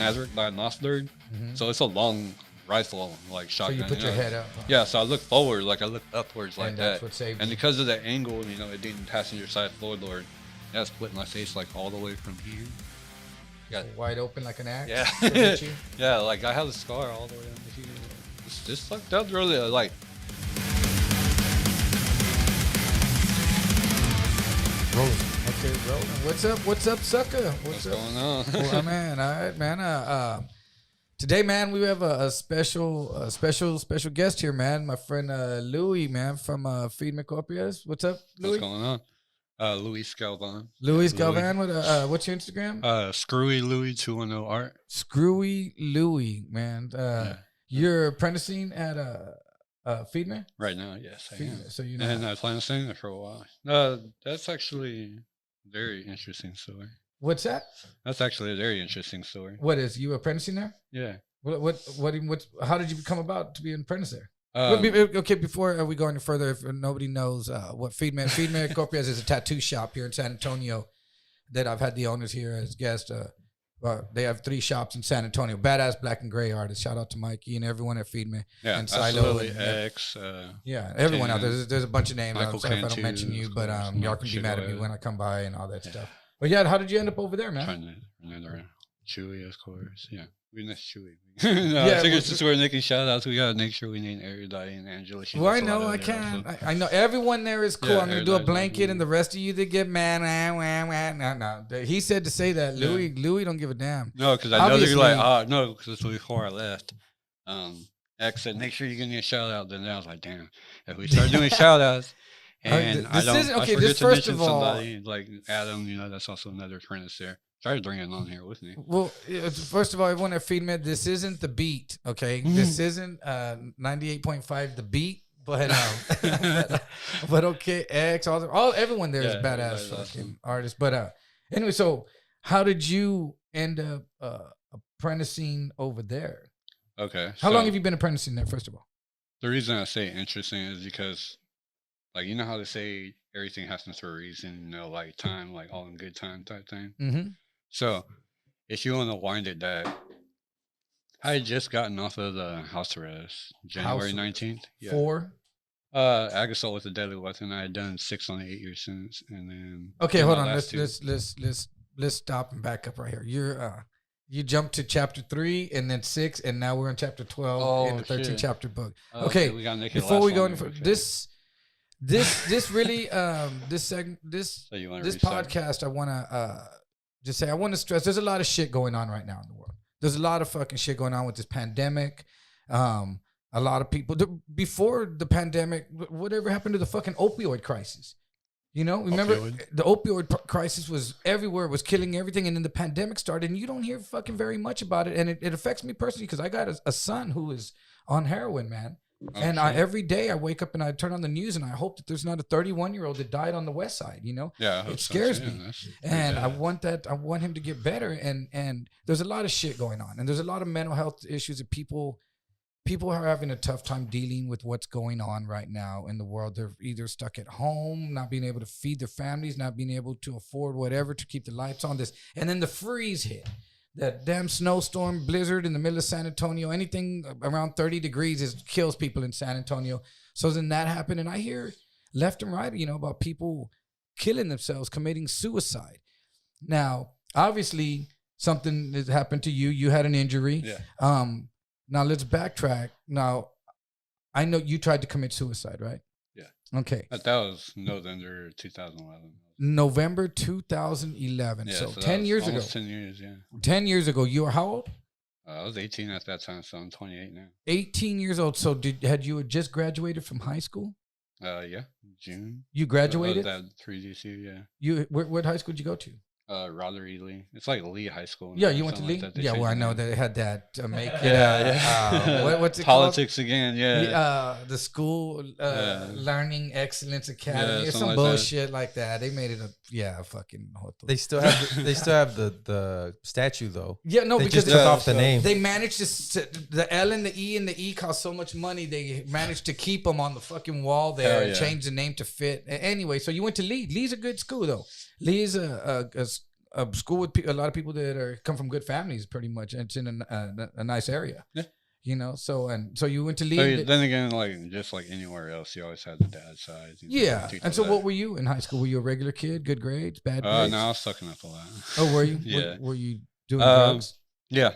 hazard by Nosterd. So it's a long rifle, like shotgun. So you put your head up. Huh? Yeah, so I look forward, like I look upwards, like and that. That's what saved and you. because of the angle, it didn't passenger side floor door. That split my face like all the way from here. So wide open like an axe. Yeah. Yeah, like I have a scar all the way under here. It's just like that's really like. Rolling. Okay, rolling. What's up, Sucka? What's going on? Well, man, all right, man. Today, man, we have a special guest here, man. My friend Louis, man, from Firme Copias. What's up, Louis? What's going on? Luis Galvan. Louis Galvan. What's your Instagram? Screwy Louis 210 art. Screwy Louis, man. You're apprenticing at Firme? Right now, yes, I am. So you know. And I plan to stay there for a while. That's actually a very interesting story. What's that? That's actually a very interesting story. What is you apprenticing there? Yeah. What? How did you come about to be an apprentice there? Okay, before we go any further, if nobody knows what Firme Copias is, a tattoo shop here in San Antonio that I've had the owners here as guests. They have 3 shops in San Antonio. Badass black and gray artists. Shout out to Mikey and everyone at Firme. Yeah, and Silo absolutely. and, X. Everyone out there. There's a bunch of names. Michael I'm sorry if I don't mention you, but y'all can be mad at me when I come by and all that stuff. But yeah, how did you end up over there, man? Another Chewy, of course. Yeah. We miss Chewy. I think it's just we're making shout outs. We gotta make sure we name everybody and Angela. Well, I know I can't. I know everyone there is cool. Yeah, I'm gonna do a blanket, and the rest of you that get mad. No. He said to say that. Louis don't give a damn. No, because I know they're like, no, because before I left, X said, make sure you give me a shout out. Then I was like, damn, if we start doing shout outs. And I forget to mention somebody like Adam, that's also another apprentice there. Try to bring it on here with me. Well, first of all, everyone at Firme, this isn't the beat, okay? This isn't 98.5 the beat, but but okay, X, everyone there is badass fucking artists. But anyway, so how did you end up apprenticing over there? Okay. How long have you been apprenticing there, first of all? The reason I say interesting is because, like, you know how they say everything happens for a reason, like time, like all in good time type thing? Mm-hmm. So, if you want to wind it back, I had just gotten off of the house arrest January 19th. Yeah. For? Agasol with a deadly weapon. I had done 6 on the 8 year sentence, and then hold on. Let's stop and back up right here. You jumped to chapter 3 and then 6, and now we're in chapter 12 in the 13 chapter book. Okay, we gotta make it before we go into this really this podcast, I want to just say, I want to stress, there's a lot of shit going on right now in the world. There's a lot of fucking shit going on with this pandemic. A lot of people, before the pandemic, whatever happened to the fucking opioid crisis? Remember the opioid crisis was everywhere, was killing everything. And then the pandemic started and you don't hear fucking very much about it. And it affects me personally because I got a son who is on heroin, man. And every day I wake up and I turn on the news and I hope that there's not a 31-year-old that died on the West Side, Yeah, it scares me. And I want him to get better. And there's a lot of shit going on. And there's a lot of mental health issues that people are having a tough time dealing with what's going on right now in the world. They're either stuck at home, not being able to feed their families, not being able to afford whatever to keep the lights on. And then the freeze hit. That damn snowstorm, blizzard in the middle of San Antonio, anything around 30 degrees kills people in San Antonio. So then that happened. And I hear left and right, about people killing themselves, committing suicide. Now, obviously, something has happened to you. You had an injury. Yeah. Now, let's backtrack. Now, I know you tried to commit suicide, right? Yeah. Okay. That was November 2011. November 2011. Yeah, so 10 years ago. 10 years, yeah. 10 years ago. You were how old? I was 18 at that time, so I'm 28 now. 18 years old. So had you just graduated from high school? Yeah, June. You graduated? That 3DC, yeah. What high school did you go to? Rotary Lee. It's like Lee High School. Yeah, you went to Lee? Like yeah, well, I know that it had that make it. What's it Politics called? Again, yeah. The school Learning Excellence Academy or some like bullshit like that. They made it fucking. They still have the statue though. Yeah, no, they because just took off the name. They managed to the L and the E cost so much money. They managed to keep them on the fucking wall there and change the name to fit. Anyway, so you went to Lee. Lee's a good school though. Lee is a a school with a lot of people that come from good families, pretty much. And it's in a nice area. Yeah. You know, so you went to leave. Then again, like just like anywhere else, you always had the dad side. Yeah. And so, what were you in high school? Were you a regular kid? Good grades? Bad grades? No, I was sucking up a lot. Oh, were you? Yeah. Were you doing drugs? Yeah.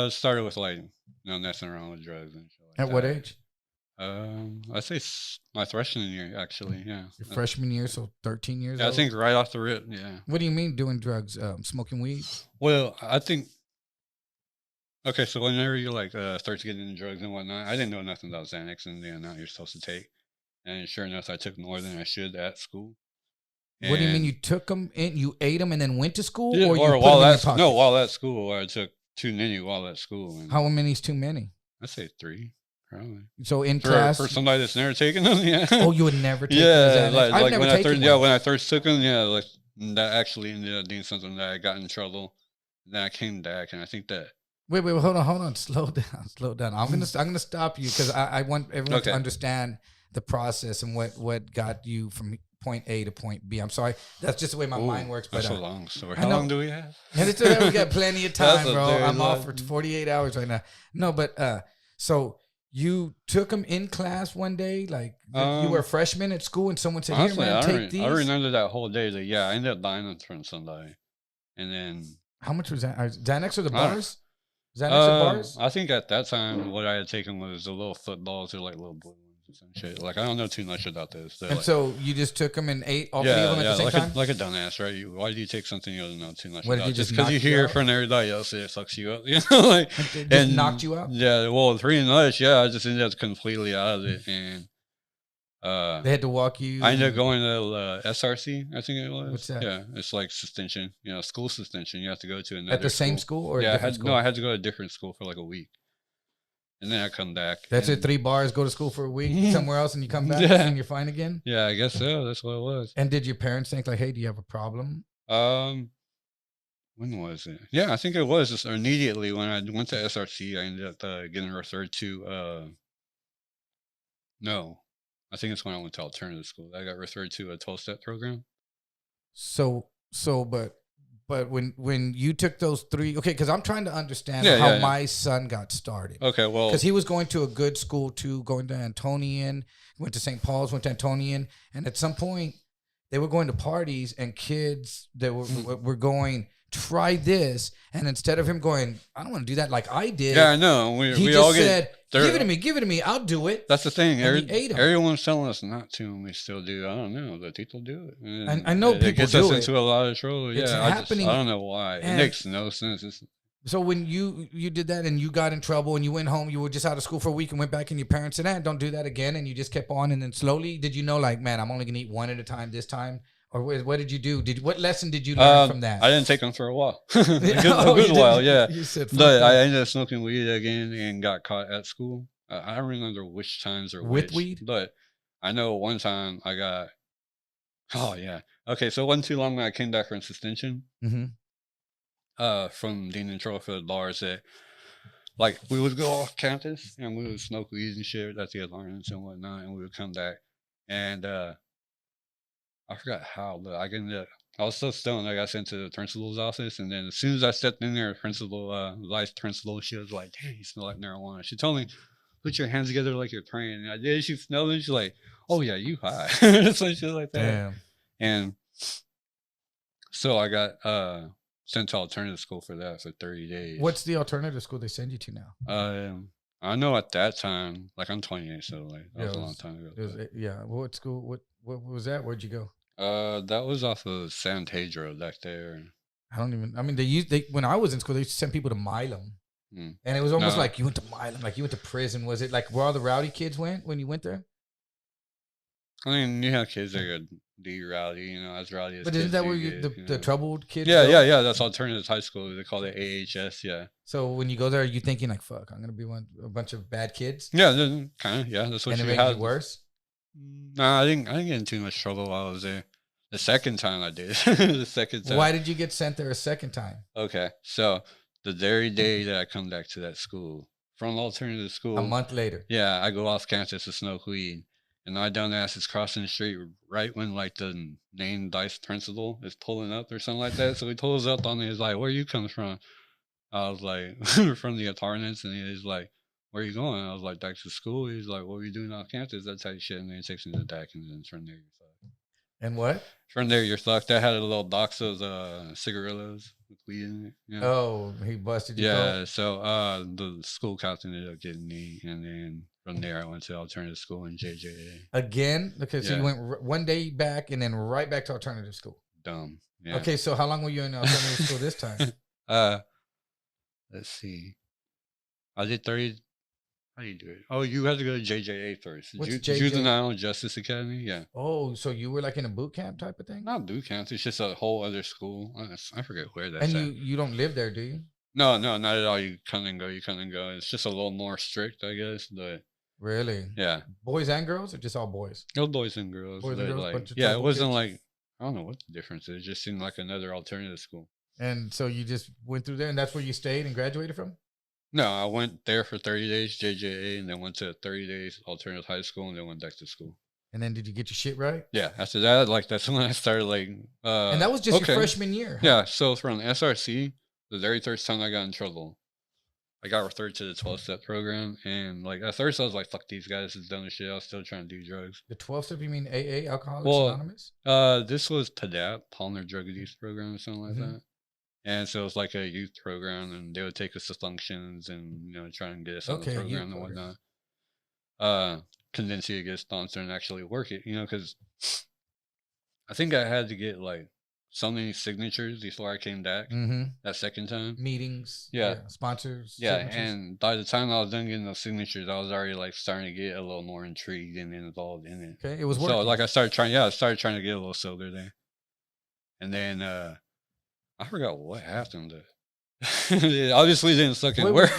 Started with like messing around with drugs and shit. At what age? I'd say my freshman year, actually. Yeah. Your freshman year, so 13 years. Yeah, old? I think right off the rip. Yeah. What do you mean doing drugs? Smoking weed? Well, I think. Okay, so whenever you like start to get into drugs and whatnot, I didn't know nothing about Xanax and the amount you're supposed to take, and sure enough, I took more than I should at school. What do you mean you took them in? You ate them and then went to school, yeah, or you put while them in at your pocket? while at school, I took too many while at school. And how many is too many? I'd say 3, probably. So in class, for somebody that's never taken them, yeah. Oh, you would never take them? Xanax? I've never taken one. When I first took them, yeah, like that actually ended up being something that I got in trouble. Then I came back, and I think that. Wait, hold on. Slow down. I'm gonna stop you because I want everyone to understand the process and what got you from point A to point B. I'm sorry, that's just the way my mind works. But that's a long story. How long do we have? We got plenty of time, bro. I'm off for 48 hours right now. No, but so you took them in class one day, like you were a freshman at school, and someone said, honestly, "Here, man, take these." I remember that whole day. That I ended up buying them from somebody, and then how much was that? Xanax or the bars? Xanax or bars? I think at that time, what I had taken was the little footballs or like little blue ones or some shit. Like I don't know too much about this. And like, so you just took them and ate all three of them at the same time? Like a dumbass, right? Why do you take something you don't know too much what, about? Did you just because you hear from everybody else, it fucks you up. You know, like it just knocked you out. Yeah, well, pretty much. Yeah, I just ended up completely out of it, and they had to walk you. I ended up going to SRC. I think it was. What's that? Yeah, it's like suspension. You know, school suspension. You have to go to another at the same school or yeah. I had to go to a different school for like a week, and then I come back. That's it. 3 bars. Go to school for a week somewhere else, and you come back and you're fine again. Yeah, I guess so. That's what it was. And did your parents think like, "Hey, do you have a problem?" When was it? Yeah, I think it was just immediately when I went to SRC. I ended up getting referred to. No. I think it's when I went to alternative school. I got referred to a 12-step program. But when you took those 3, okay, because I'm trying to understand how my son got started. Okay, well, because he was going to a good school too, going to Antonian, went to St. Paul's, went to Antonian, and at some point they were going to parties and kids that were going, try this, and instead of him going, I don't want to do that like I did. Yeah, I know. He just all said, give it to me, I'll do it. That's the thing. Everyone's telling us not to, and we still do. I don't know, but people do it. And I know people do it. It gets us into a lot of trouble. It's happening. I don't know why. It makes no sense. So when you did that and you got in trouble and you went home, you were just out of school for a week and went back, and your parents said, don't do that again, and you just kept on, and then slowly, did you know, like, man, I'm only going to eat one at a time this time? Or what did you do? What lesson did you learn from that? I didn't take them for a while. a good while, yeah. You said, but I ended up smoking weed again and got caught at school. I don't remember which times or with weed, but I know one time I got. Oh yeah. Okay, so it wasn't too long when I came back from suspension. From being in trouble for the bars that, like, we would go off campus and we would smoke weed and shit at the alarms and whatnot, and we would come back and I forgot how, but I was so stoned I got sent to the principal's office, and then as soon as I stepped in there, vice principal, she was like, "Damn, you smell like marijuana." She told me, "Put your hands together like you're praying." And I did. She smelled it. She's like, "Oh yeah, you high." So she was like that. Damn. And so I got sent to alternative school for that for 30 days. What's the alternative school they send you to now? I know at that time, like I'm 28, so like that was a long time ago. What school? What was that? Where'd you go? That was off of San Pedro back there. I mean, they when I was in school, they used to send people to Milam. And it was almost like you went to Milam, like you went to prison. Was it like where all the rowdy kids went when you went there? I mean, you have kids that could be rowdy, you know, as rowdy as. But isn't that where the troubled kids? Yeah. That's alternative high school. They call it AHS. Yeah. So when you go there, are you thinking like, "Fuck, I'm gonna be a bunch of bad kids"? Yeah, kind of. Yeah, that's what. And it made you worse. Nah, I didn't get in too much trouble while I was there. The second time I did. The second time. Why did you get sent there a second time? Okay, so the very day that I come back to that school, from alternative school, a month later. Yeah, I go off campus to smoke weed. And my dumbass is crossing the street right when like the named dice principal is pulling up or something like that. So he pulls up on me. He's like, "Where you come from?" I was like, "From the apartments." And he's like, "Where you going?" I was like, "Back to school." He's like, "What are you doing off campus?" That type of shit. And then he takes me to the deck, and then from there you're fucked. And what? From there you're fucked. That had a little box of cigarillos with weed in it. You know? Oh, he busted you. Yeah. So the school captain ended up getting me, and then from there I went to alternative school in JJA. Again? Okay, so you went one day back and then right back to alternative school. Dumb. Yeah. Okay, so how long were you in alternative school this time? Let's see. I did 30. How do you do it? Oh, you had to go to JJA first. What's JJA? Juvenile Justice Academy. Yeah. Oh, so you were like in a boot camp type of thing? Not boot camp. It's just a whole other school. I forget where that's and at. you don't live there, do you? No, not at all. You come and go. It's just a little more strict, I guess. But really, yeah. Boys and girls, or just all boys? No, boys and girls. Boys and girls. Like, yeah, it wasn't like, I don't know what the difference is. It just seemed like another alternative school. And so you just went through there, and that's where you stayed and graduated from? No, I went there for 30 days, JJA, and then went to 30 days alternative high school, and then went back to school. And then did you get your shit right? Yeah. After that, like, that's when I started, like... and that was just your freshman year. Huh? Yeah. So from SRC, the very first time I got in trouble, I got referred to the 12-step program. And, like, at first I was like, fuck these guys, this is dumb as shit. I was still trying to do drugs. The 12-step, you mean AA, Alcoholics Anonymous? This was PADAP, Palmer Drug Abuse Program, or something like that. And so it was like a youth program, and they would take us to functions and, you know, try and get us on the program and whatnot. Convince you to get a sponsor and actually work it, you know, because I think I had to get like so many signatures before I came back that second time. Meetings, sponsors. Yeah, and by the time I was done getting those signatures, I was already like starting to get a little more intrigued and involved in it. Okay, it was working. So like I started trying to get a little sober there. And then I forgot what happened. It obviously didn't fucking work.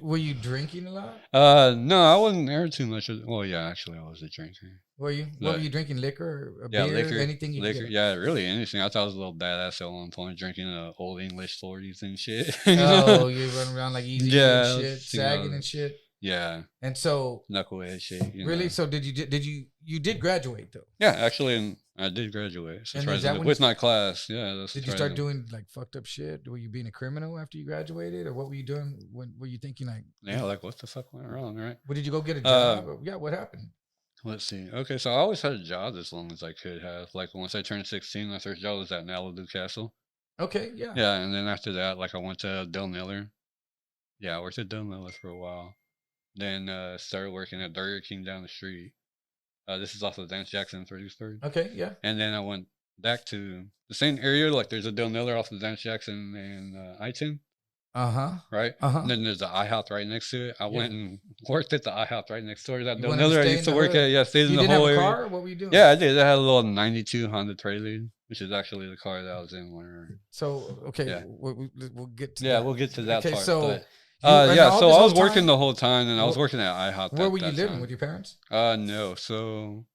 Were you drinking a lot? No, I wasn't there too much. Well, yeah, actually, I was a drinker. Were you? What were you drinking? Liquor? Beer? Liquor. Anything you liquor. Get? Yeah, really anything. I thought I was a little badass at one point, drinking old English 40s and shit. Oh, you running around like easy and shit, sagging and shit. Yeah. And so knucklehead shit. Really? So did you did graduate though? Yeah, actually, I did graduate. With my class. Yeah. Did you start doing like fucked up shit? Were you being a criminal after you graduated, or what were you doing? When were you thinking like? Yeah, like what the fuck went wrong, right? Well, did you go get a job? Yeah, what happened? Let's see. Okay, so I always had a job as long as I could have. Like once I turned 16, my first job was at Malibu Castle. Okay, yeah. Yeah, and then after that, like I went to Del Miller. Yeah, I worked at Del Miller for a while. Then started working at Burger King down the street. This is off of Vance Jackson 33rd. Okay, yeah. And then I went back to the same area. Like there's a Del Miller off of Vance Jackson and I-10. Right? And then there's the IHOP right next to it. I went and worked at the IHOP right next door to that Del Miller I used to work at. Yeah, stayed in the whole area. You didn't have a car? What were you doing? Yeah, I did. I had a little 92 Honda Prelude, which is actually the car that I was in. So, okay, we'll get to that. Yeah, we'll get to that part. So... so I was working the whole time, and I was working at IHOP. Where were you living with your parents? No, so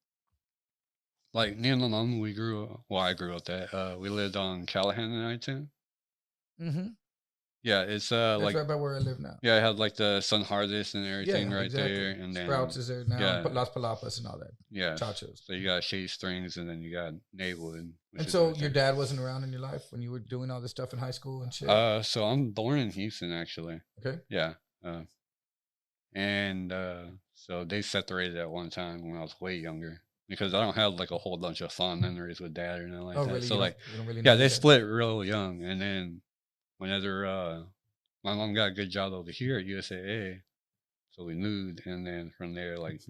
like me and my mom, I grew up there. We lived on Callahan and I-10. Yeah, it's like right by where I live now. Yeah, I had like the Sun Harvest and everything there, and then Sprouts is there now. Las Palapas and all that. Yeah, Chachos. So you got Shade Springs, and then you got Maywood. And so your dad wasn't around in your life when you were doing all this stuff in high school and shit? So I'm born in Houston, actually. Okay. Yeah. And so they separated at one time when I was way younger because I don't have like a whole bunch of fond memories with dad or nothing like that. Really? So like, they split real young, and then whenever my mom got a good job over here at USAA, so we moved, and then from there, like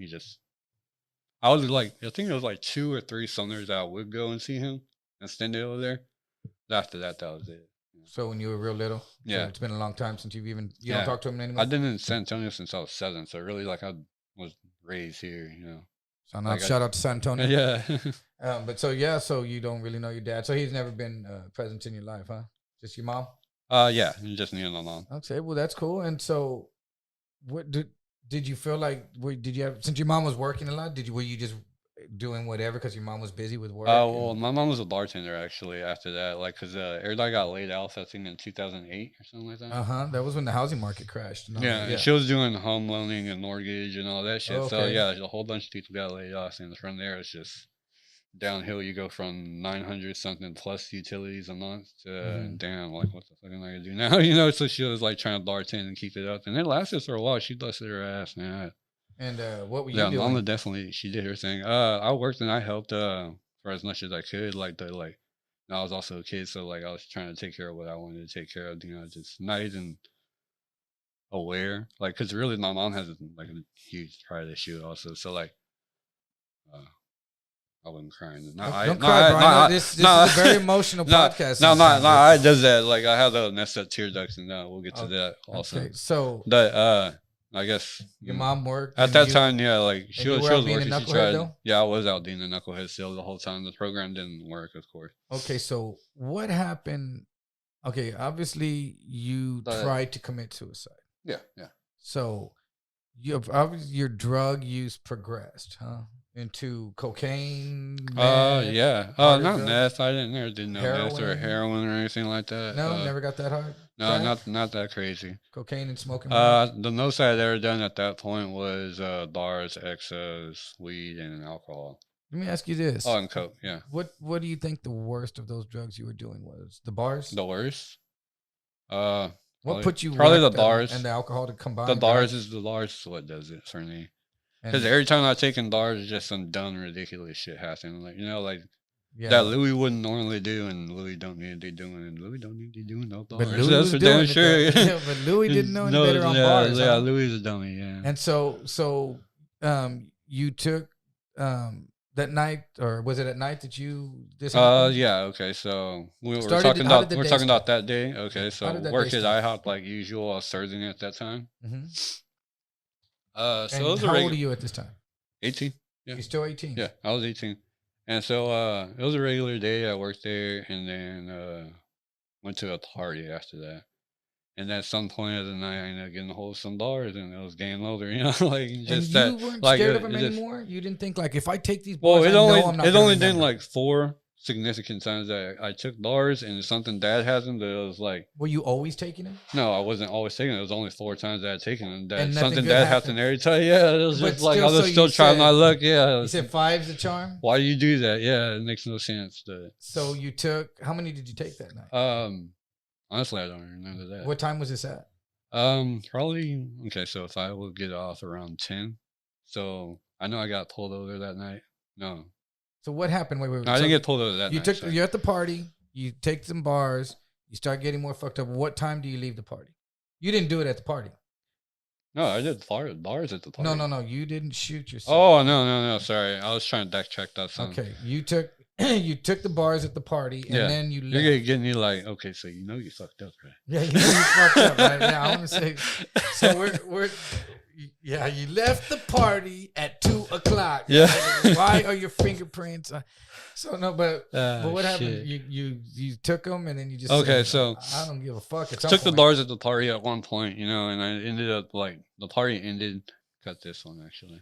I was like, I think it was like 2 or 3 summers that I would go and see him and spend it over there. After that was it. So when you were real little, yeah, so it's been a long time since you don't talk to him anymore. I've been in San Antonio since I was 7, so really like I was raised here, So now shout out to San Antonio. Yeah. But so you don't really know your dad. So he's never been present in your life, huh? Just your mom? Yeah, just me and my mom. Okay, well that's cool. And so, what did you feel like? Did you have, since your mom was working a lot? Were you just doing whatever because your mom was busy with work? Well, my mom was a bartender actually. After that, like, cause everybody got laid off, I think in 2008 or something like that. That was when the housing market crashed. Yeah, and she was doing home loaning and mortgage and all that shit. Okay. So yeah, a whole bunch of people got laid off, and from there it's just downhill. You go from 900 something plus utilities a month to damn, like what the fuck am I gonna do now? You know, so she was like trying to bartend and keep it up, and it lasted for a while. She busted her ass, man. And what were you doing? Yeah, Mama definitely, she did her thing. I worked and I helped for as much as I could. I was also a kid, so like I was trying to take care of what I wanted to take care of. You know, just not even aware, like, because really my mom has like a huge pride issue also. So like, I wasn't crying. Don't cry, Brian. This is a very emotional podcast. I does that. Like I have the messed up tear ducts, and we'll get to that also. Okay, so that I guess your mom worked at that time. Yeah, like she was working. She tried. Though? Yeah, I was out being a knucklehead still the whole time. The program didn't work, of course. Okay, so what happened? Okay, obviously you tried to commit suicide. Yeah. So your drug use progressed, huh? Into cocaine. Yeah. Not meth. I never did no meth or heroin or anything like that. No, never got that hard. No, not that crazy. Cocaine and smoking. The most I had ever done at that point was bars, exos, weed, and alcohol. Let me ask you this. Oh, and coke. Yeah. What do you think the worst of those drugs you were doing was? The bars. The worst. What put you probably the bars and the alcohol to combine? The bars is what does it for me. Because every time I've taken bars, just some dumb, ridiculous shit happened. Like, you know, like that Louis wouldn't normally do, and Louis don't need to be doing, and Louis don't need to be doing no bars. But Louis that's for damn sure. Yeah, but Louis didn't know any better on bars. Yeah, Louis is a dummy, yeah. And so you took that night, or was it at night that you this happened? Yeah, okay. So we're talking about that day. Okay, so work at IHOP like usual. I was serving at that time. Mm-hmm. So and how old are you at this time? 18. Yeah. You're still 18? Yeah, I was 18. And so it was a regular day. I worked there and then went to a party after that. And at some point of the night, I ended up getting a hold of some bars, and it was game over. You know, like just and you weren't scared of them anymore. You didn't think like if I take these bars, it only been like 4 significant times that I took bars, and something Dad has them. That it was like, were you always taking them? No, I wasn't always taking them. It was only 4 times that I had taken them. That something Dad happened every time. Yeah, it was just like I was still trying my luck. Yeah, you said 5's the charm. Why do you do that? Yeah, it makes no sense. So you took how many did you take that night? Honestly, I don't remember that. What time was this at? Probably okay. So if I would get off around 10, so I know I got pulled over that night. No. So what happened? Wait. No, I didn't get pulled over that night. You're at the party. You take some bars. You start getting more fucked up. What time do you leave the party? You didn't do it at the party. No, I did bars at the party. No. You didn't shoot yourself. Oh no. Sorry, I was trying to backtrack that. Okay, you took the bars at the party, and then you left. You're getting me like, okay, so you know you fucked up, right? Yeah, you know you fucked up, right? Yeah, I want to say. So we're. Yeah, you left the party at 2:00. Yeah. Why are your fingerprints? So no, but what happened? You took them and then you just okay. Said, so I don't give a fuck. Took the bars at the party at one point, you know, and I ended up like the party ended. Cut this one actually.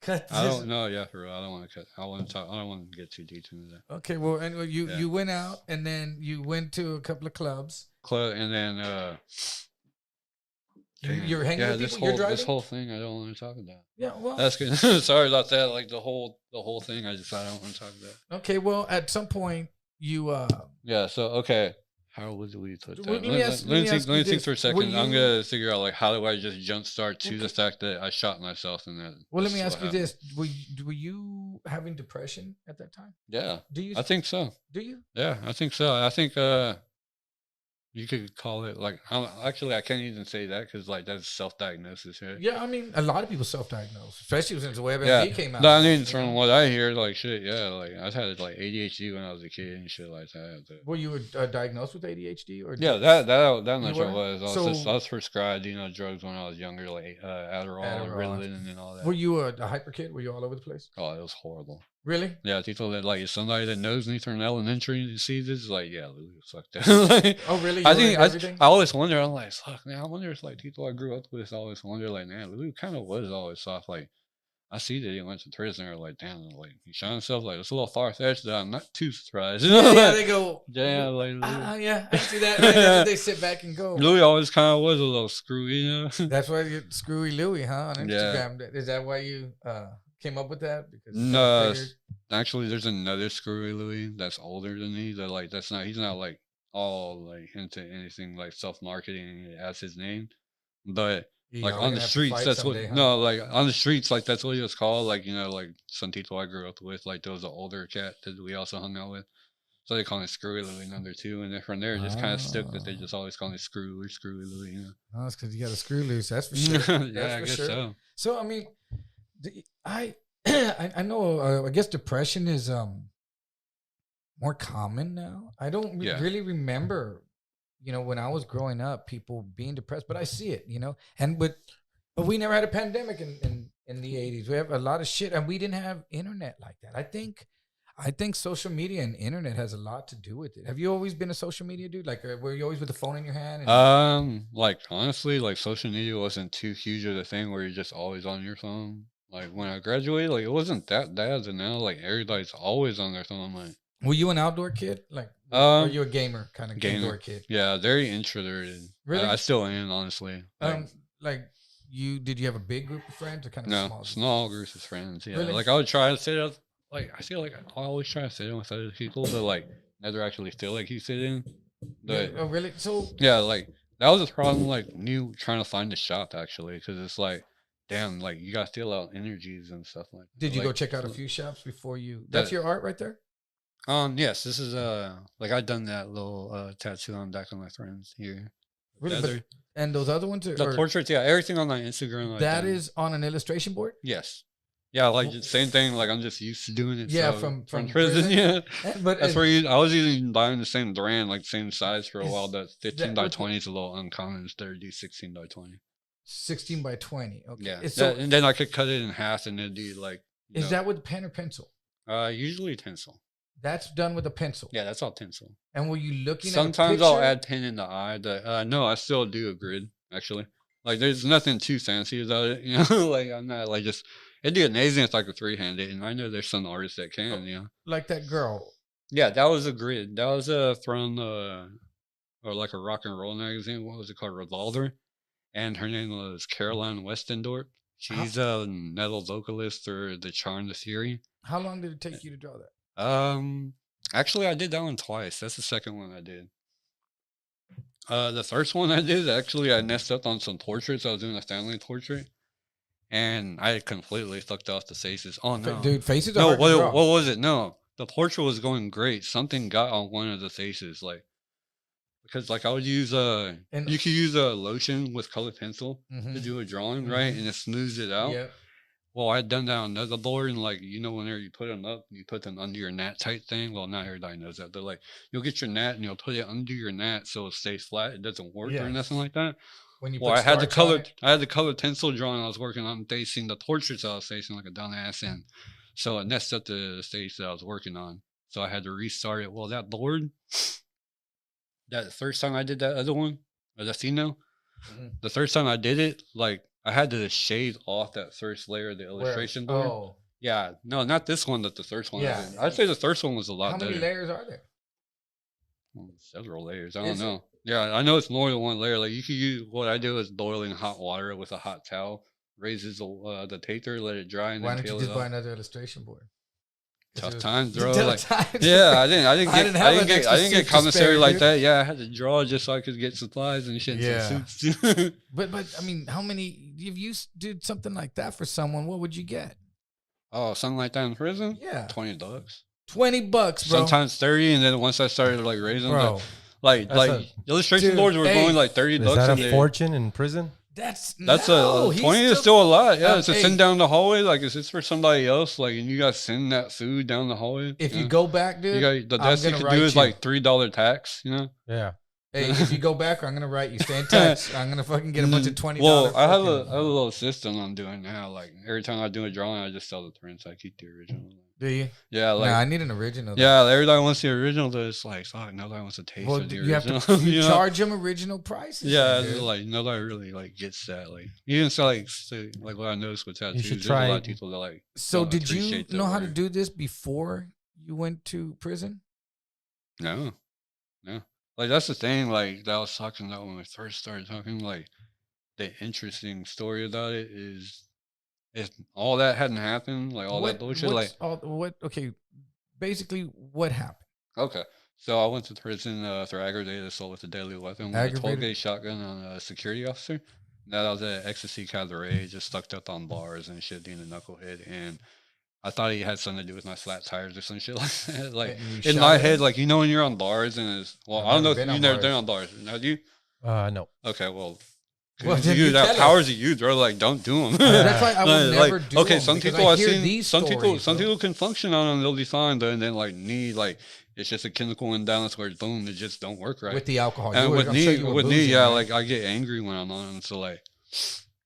Cut this. I don't know. Yeah, for real. I don't want to cut. I want to talk. I don't want to get too deep into that. Okay. Well, anyway, you went out and then you went to a couple of clubs. And then. You're hanging with people. You're driving. This whole thing, I don't want to talk about. Yeah, well, that's good. Sorry about that. Like the whole thing, I don't want to talk about. Okay, well, at some point, you. Yeah. So okay, how would we put that? Let me think for a second. I'm gonna figure out like how do I just jumpstart to the fact that I shot myself in that. Well, let me ask you this: Were you having depression at that time? Yeah. I think so. Do you? Yeah, I think so. I think you could call it like I can't even say that because like that's self-diagnosis, right? Yeah, I mean a lot of people self-diagnose, especially since WebMD came out. No, I mean from what I hear, like shit, yeah, like I had like ADHD when I was a kid and shit like that. Were you diagnosed with ADHD or? Yeah, that much I was. I was prescribed, drugs when I was younger, like Adderall and Ritalin and all that. Were you a hyper kid? Were you all over the place? Oh, it was horrible. Really? Yeah, people that like somebody that knows me from elementary sees this is like, yeah, Louis was fucked up. Like, oh, really? I always wonder. I'm like, fuck, man. I wonder if like people I grew up with. I always wonder, like, man, Louis kind of was always soft. Like, I see that he went to prison. Or like, damn, like he shot himself. Like it's a little far fetched. I'm not too surprised. Yeah, they go. Damn, like yeah, I see that. Right? They sit back and go. Louis always kind of was a little screwy, you know. That's why you Screwy Louis, huh? On Instagram. Yeah. Is that why you came up with that? Because no, actually, there's another Screwy Louis that's older than me. That like he's not like all like into anything like self-marketing as his name, but. Like on the streets, that's someday, what like on the streets, like that's what he was called. Like like some people I grew up with, like there was an older cat that we also hung out with, so they call him Screwy Louie number 2, and then from there it just kind of stuck that they just always call me Screwy Louie. Oh, it's because you got a screw loose. That's for sure. Yeah, I guess so. So I mean, I know. I guess depression is more common now. I don't really remember. When I was growing up, people being depressed, but I see it, but we never had a pandemic in the 80s. We have a lot of shit, and we didn't have internet like that. I think social media and internet has a lot to do with it. Have you always been a social media dude? Like, were you always with the phone in your hand? Like honestly, like social media wasn't too huge of a thing where you're just always on your phone. Like when I graduated, like it wasn't that bad, and now like everybody's always on their phone. Like, were you an outdoor kid? Like, or you a gamer kind of indoor kid? Yeah, very introverted. Really? I still am, honestly. Did you have a big group of friends or kind of small groups of friends? Yeah, really? Like I would try to sit up. Like I feel like I always try to sit in with other people, but like never actually feel like you sit in. But oh, really? So yeah, like that was a problem. Like trying to find the shop actually, because it's like, damn, like you got to feel out energies and stuff like that. Did you go check out a few shops before you? That's your art right there. Yes, this is like I done that little tattoo on back of my friends here. Really? And those other ones the portraits, yeah, everything on my Instagram. Like that is on an illustration board? Yes. Yeah, like same thing. Like I'm just used to doing it. Yeah, so, from prison. Yeah, but that's where I was even buying the same brand, like same size for a while. That 15 by 20 is a little uncommon. Instead of do 16 by 20. 16 by 20. Okay. Yeah. And then I could cut it in half and then do like. Is that with pen or pencil? Usually pencil. That's done with a pencil. Yeah, that's all pencil. And were you looking Sometimes at I'll add pen in the eye. No, I still do a grid, actually. Like, there's nothing too fancy about it, Like, I'm not, like, just... It'd be amazing if I could freehand it, and I know there's some artists that can, Like that girl. Yeah, that was a grid. That was from, or like a rock and roll magazine. What was it called? Revolver. And her name was Caroline Westendorp. She's a metal vocalist for The Charm, The Theory. How long did it take you to draw that? Actually, I did that one twice. That's the second one I did. The first one I did, actually, I messed up on some portraits. I was doing a family portrait, and I completely fucked off the faces. Oh no, dude, faces. No, what was it? No, the portrait was going great. Something got on one of the faces, like because like I would use you could use a lotion with colored pencil to do a drawing, right, and it smooths it out. Yeah. Well, I had done that on another board, and like whenever you put them up, you put them under your gnat type thing. Well, not everybody knows that, but like you'll get your gnat and you'll put it under your gnat so it stays flat. It doesn't work or nothing like that. When you I had the colored pencil drawing I was working on facing the portraits I was facing like a dumbass, and so it messed up the stage that I was working on. So I had to restart it. Well, that board, that first time I did that other one, or the Fino, the first time I did it, like. I had to shave off that first layer of the illustration board. Oh. Yeah. No, not this one, but the first one. Yeah. I'd say the first one was a lot better. How many layers are there? Several layers. I don't know. Yeah, I know it's more than one layer. Like you could use, what I do is boiling hot water with a hot towel, raises the paper, let it dry, and why then don't you just buy another illustration board? Tough times, bro. Yeah, I didn't get commissary like that. Yeah, I had to draw just so I could get supplies and shit. Yeah. but I mean, how many? If you did something like that for someone, what would you get? Oh, something like that in prison? Yeah, $20. $20, bro. Sometimes 30, and then once I started like raising, bro, like illustration boards were going like $30. Is that a fortune in prison? That's a 20 is still a lot. Yeah, it's a send down the hallway. Like, is this for somebody else? Like, and you guys send that food down the hallway. If you go back, dude, the best you could do is like $3 tax. Yeah. Hey, if you go back, I'm gonna write you. Stay in touch. I'm gonna fucking get a bunch of $20. Well, I have a little system I'm doing now. Like every time I do a drawing, I just sell the prints. I keep the original. Do you? Yeah, like I need an original. Yeah, everybody wants the original. Though it's like, fuck, nobody wants to taste of the you original. Have to charge them original prices. Yeah, like nobody really like gets that. Like even so, like what I noticed with tattoos, there's a lot of people that like. So did you know how to do this before you went to prison? No. Like that's the thing. Like that I was talking about when we first started talking. Like the interesting story about it is, if all that hadn't happened, like all that bullshit, okay, basically what happened? Okay, so I went to prison for aggravated assault with a deadly weapon with a 12-gauge shotgun on a security officer. That I was at Ecstasy Cabaret, just stuck up on bars and shit, being a knucklehead, and I thought he had something to do with my flat tires or some shit like that. Like in my head, like when you're on bars and it's I don't know if you've never been on bars. Have you? No. Okay, well, you that powers of you, bro. Like, don't do them. That's why I would never do them. Okay, some people I've seen. Some people can function on them. They'll be fine, though, and then like need like it's just a chemical imbalance where boom, it just don't work right with the alcohol. And with me, yeah, like I get angry when I'm on them. So like.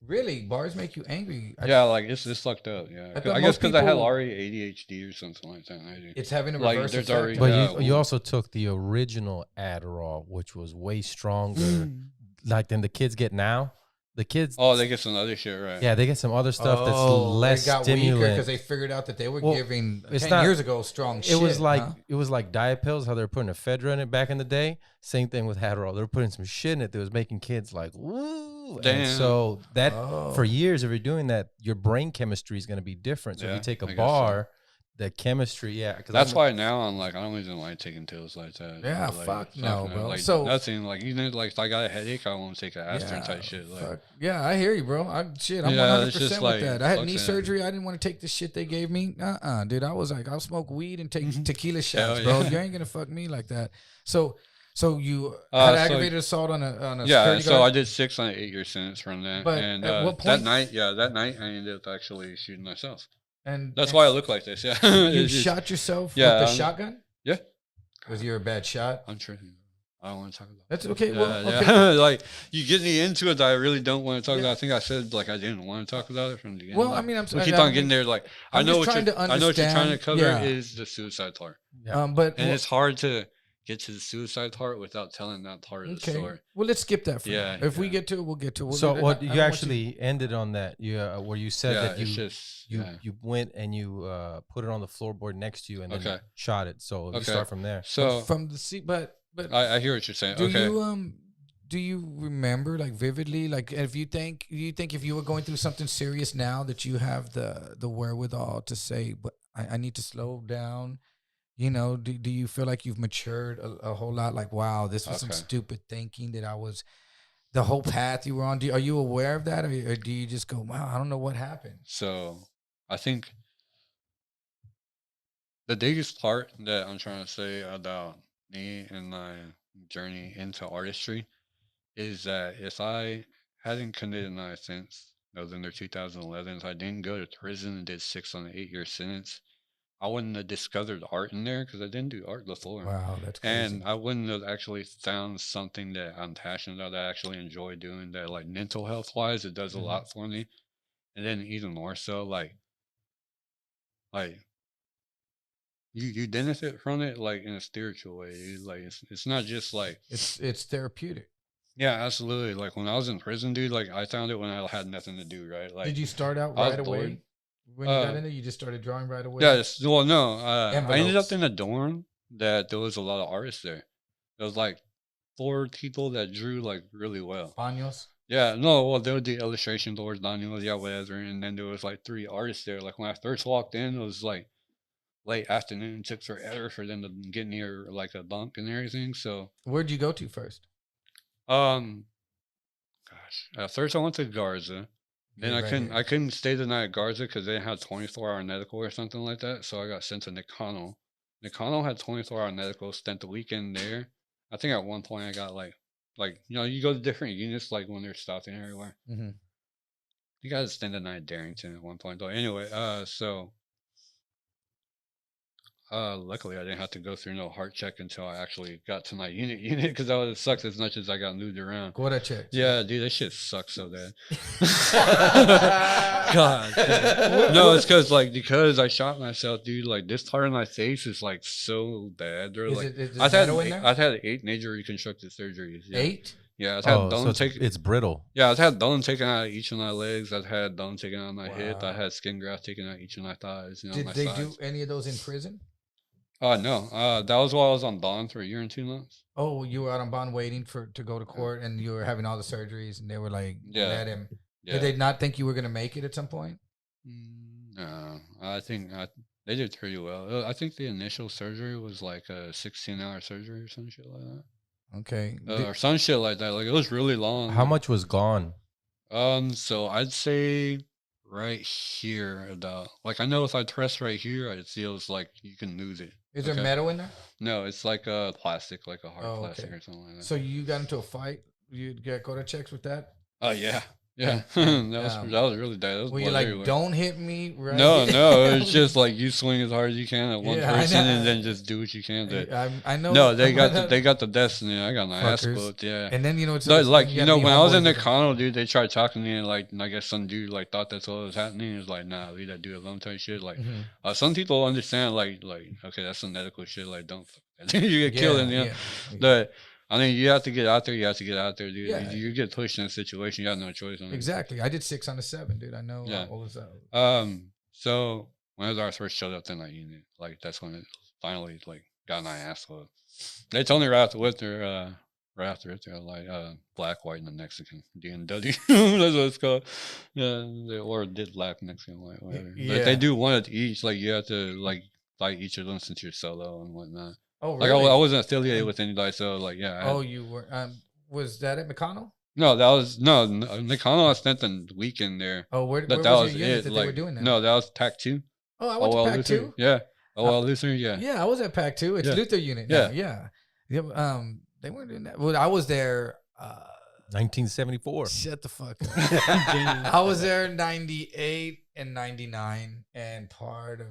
Really, bars make you angry. Yeah, like it's fucked up. Yeah, I guess because I had already ADHD or something like that. It's having a reverse effect. But you also took the original Adderall, which was way stronger. Like than the kids get now. The kids. Oh, they get some other shit, right? Yeah, they get some other stuff that's less stimulant because they figured out that they were giving 10 years ago strong shit. It was like diet pills. How they were putting ephedra in it back in the day. Same thing with Adderall. They were putting some shit in it that was making kids like woo. Damn. And so that for years, if you're doing that, your brain chemistry is going to be different. So if you take a bar. The chemistry, that's why now I'm like I don't even like taking pills like that. Yeah, like, fuck no, bro. Like, so nothing like even like if I got a headache, I won't take an aspirin type shit. Like, I hear you, bro. I'm 100% with that. I had knee surgery. I didn't want to take the shit they gave me. Dude. I was like, I'll smoke weed and take tequila shots, bro. You ain't gonna fuck me like that. So you had aggravated assault on a security guard? So I did 6 on an 8-year sentence from that. But and at what point? That night I ended up actually shooting myself. And that's why I look like this. Yeah, you shot yourself with the shotgun. Yeah, was you a bad shot? I'm tripping. I don't want to talk about. That's okay. Like you get me into it that I really don't want to talk about. I think I said like I didn't want to talk about it from the beginning. Well, like, I mean, we keep on getting there. Like I know what you're trying to cover is the suicide part. But it's hard to get to the suicide part without telling that part of the story. Well, let's skip that for now. If we get to it, we'll get to it. So what you actually ended on that, where you said that you went and you put it on the floorboard next to you and then shot it. So you start from there. So from the seat, but I hear what you're saying. Do you remember like vividly, like if you think if you were going through something serious now that you have the wherewithal to say, but I need to slow down. You know, do you feel like you've matured a whole lot? Like, wow, this was some stupid thinking that I was, the whole path you were on. Are you aware of that? Or do you just go, wow, I don't know what happened? So I think the biggest part that I'm trying to say about me and my journey into artistry is that if I hadn't committed my offense, November 2011, if I didn't go to prison and did 6 on an 8-year sentence, I wouldn't have discovered art in there because I didn't do art before. Wow, that's crazy. And I wouldn't have actually found something that I'm passionate about, that I actually enjoy doing, that like mental health wise, it does a lot for me. And then even more so, like you benefit from it like in a spiritual way. Like it's not just like it's therapeutic. Yeah, absolutely. Like when I was in prison, dude, like I found it when I had nothing to do, right? Like, did you start out right away? When you got in there, you just started drawing right away? Yeah, well, no. I ended up in a dorm that there was a lot of artists there. There was like 4 people that drew like really well. Baños? Yeah, no, well, there would do illustration boards, Baños, yeah, whatever. And then there was like 3 artists there. Like when I first walked in, it was like late afternoon. It took forever for them to get near like a bunk and everything. So where'd you go to first? At first I went to Garza. Then I couldn't stay the night at Garza because they didn't have 24-hour medical or something like that. So I got sent to Nicano. Nicano had 24-hour medical. Spent the weekend there. I think at one point I got like you go to different units like when they're stopping everywhere. Mm-hmm. You got to spend the night at Darrington at one point though. Anyway, so Luckily, I didn't have to go through no heart check until I actually got to my unit because that would have sucked as much as I got moved around. Quota check. Yeah, dude, that shit sucks so bad. God. No, it's because I shot myself, dude. Like this part of my face is like so bad. They're I've had 8 major reconstructive surgeries. Yeah. 8? Yeah, I've had bone taken. It's brittle. Yeah, I've had bone taken out of each of my legs. I've had bone taken out of my hip. I had skin graft taken out of each of my thighs. Did they do any of those in prison? No. That was while I was on bond for 1 year and 2 months. Oh, you were out on bond waiting to go to court, and you were having all the surgeries, and they were like, let him. Yeah. Did they not think you were gonna make it at some point? No, I think they did pretty well. I think the initial surgery was like a 16-hour surgery or some shit like that. Okay. Or some shit like that. Like it was really long. How much was gone? So I'd say right here about like I know if I press right here, I'd see it was like you can lose it. Is there metal in there? No, it's like a plastic, like a hard plastic or something like that. So you got into a fight? You get quota checks with that? Oh yeah. Yeah, that was really bad. Well, you're like, everywhere. Don't hit me, right? No, it's just like you swing as hard as you can at one person, and then just do what you can. I know. No, they got the destiny. I got my ass whooped. Yeah, and then it's like when I was in the condo, dude, they tried talking to me, and like I guess some dude like thought that's what was happening. He was like, nah, leave that dude alone, type shit. Like, some people understand, like okay, that's some medical shit. Like, don't you get killed, and but. I mean, you have to get out there. You have to get out there, dude. Yeah. You get pushed in a situation. You have no choice. Exactly. I did 6 on the 7, dude. I know. Yeah. What was that? So when I first showed up in that unit, like that's when it finally like got my ass whooped. They told me right after it, they're like black, white, and the Mexican DNW. That's what it's called. Yeah, or did black, Mexican, white, whatever. Yeah. But they do one at each. Like you have to like fight each of them since you're solo and whatnot. Oh, really? Like I wasn't affiliated with anybody, so like yeah. You were. Was that at McConnell? No, that was McConnell. I spent the weekend there. Oh, where was your unit that they were doing that? No, that was PAC 2. Oh, I went to PAC 2. Yeah. Luther. Yeah. Yeah, I was at PAC 2. It's Luther unit. Now. Yeah. They weren't doing that. Well, I was there. 1974. Shut the fuck up. I was there in 98 and 99 and part of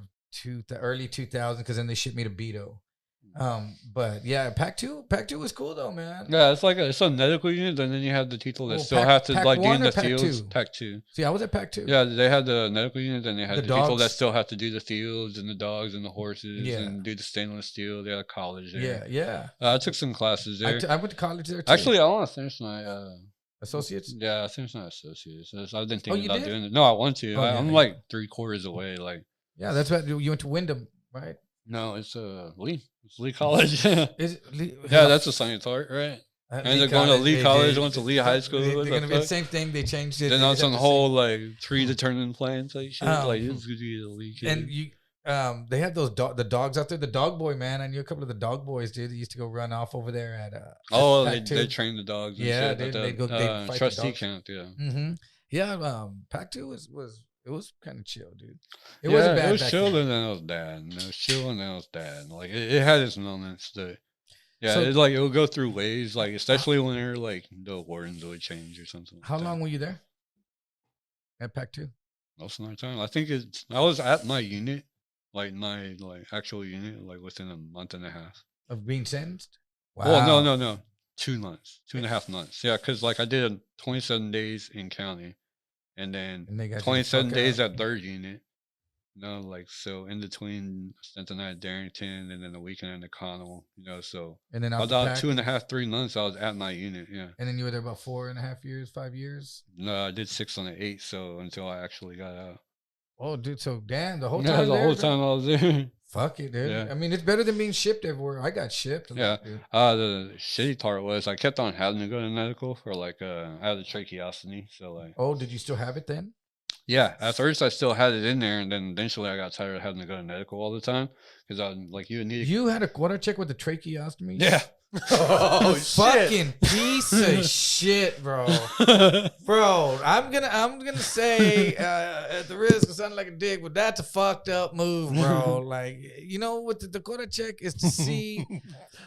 early 2000 because then they shipped me to Beto. But yeah, PAC 2 was cool though, man. Yeah, it's like it's a medical unit, and then you have the people that still have to like do the fields. PAC 2. See, I was at PAC 2. Yeah, they had the medical unit, and they had the people that still have to do the fields and the dogs and the horses and do the stainless steel. They had a college there. Yeah. I took some classes there. I went to college there too. Actually, I want to finish my associates. Yeah, I finished my associates. I've been thinking about doing it. No, I want to. I'm like 3/4 away. Like. Yeah, that's what you went to Wyndham, right? No, it's Lee. It's Lee College. Is it Lee? Yeah, that's a science art, right? And they're going to Lee College. Went to Lee High School. They're going to be the same thing. They changed it. Then on some whole like 3 turning plans like shit. Like this is gonna be the Lee kid. And you, they have those the dogs out there. The dog boy, man. I knew a couple of the dog boys, dude. They used to go run off over there at. They train the dogs. And yeah, shit, they go. They fight trustee the dogs. camp. Yeah. Mm-hmm. Yeah. PAC 2 was. It was kind of chill, dude. It wasn't bad. It was chill and then it was bad. And it was chill and then it was bad. Like it had its moments. It would go through waves. Like especially when they're like the wardens would change or something. How long were you there? At PAC 2? Most of the time. I think I was at my unit, like my actual unit, like within a month and a half of being sentenced. Wow. Well, no, 2 months, 2.5 months. Yeah, because like I did 27 days in county. And then 27 days at 3rd unit. So in between, I spent the night at Darrington and then the weekend in the Connell, so. And then about 2.5, 3 months, I was at my unit, yeah. And then you were there about 4.5 years, 5 years? No, I did 6 on the 8, so until I actually got out. Oh, dude, so damn, the whole time I was there. Fuck it, dude. Yeah. I mean, it's better than being shipped everywhere. I got shipped. Yeah. The shitty part was I kept on having to go to medical for I had a tracheostomy. So Oh, did you still have it then? Yeah. At first I still had it in there, and then eventually I got tired of having to go to medical all the time because You had a quota check with the tracheostomy? Yeah. Oh, fucking piece of shit, bro. Bro, I'm gonna say at the risk of sounding like a dick, but that's a fucked up move, bro. What the quota check is to see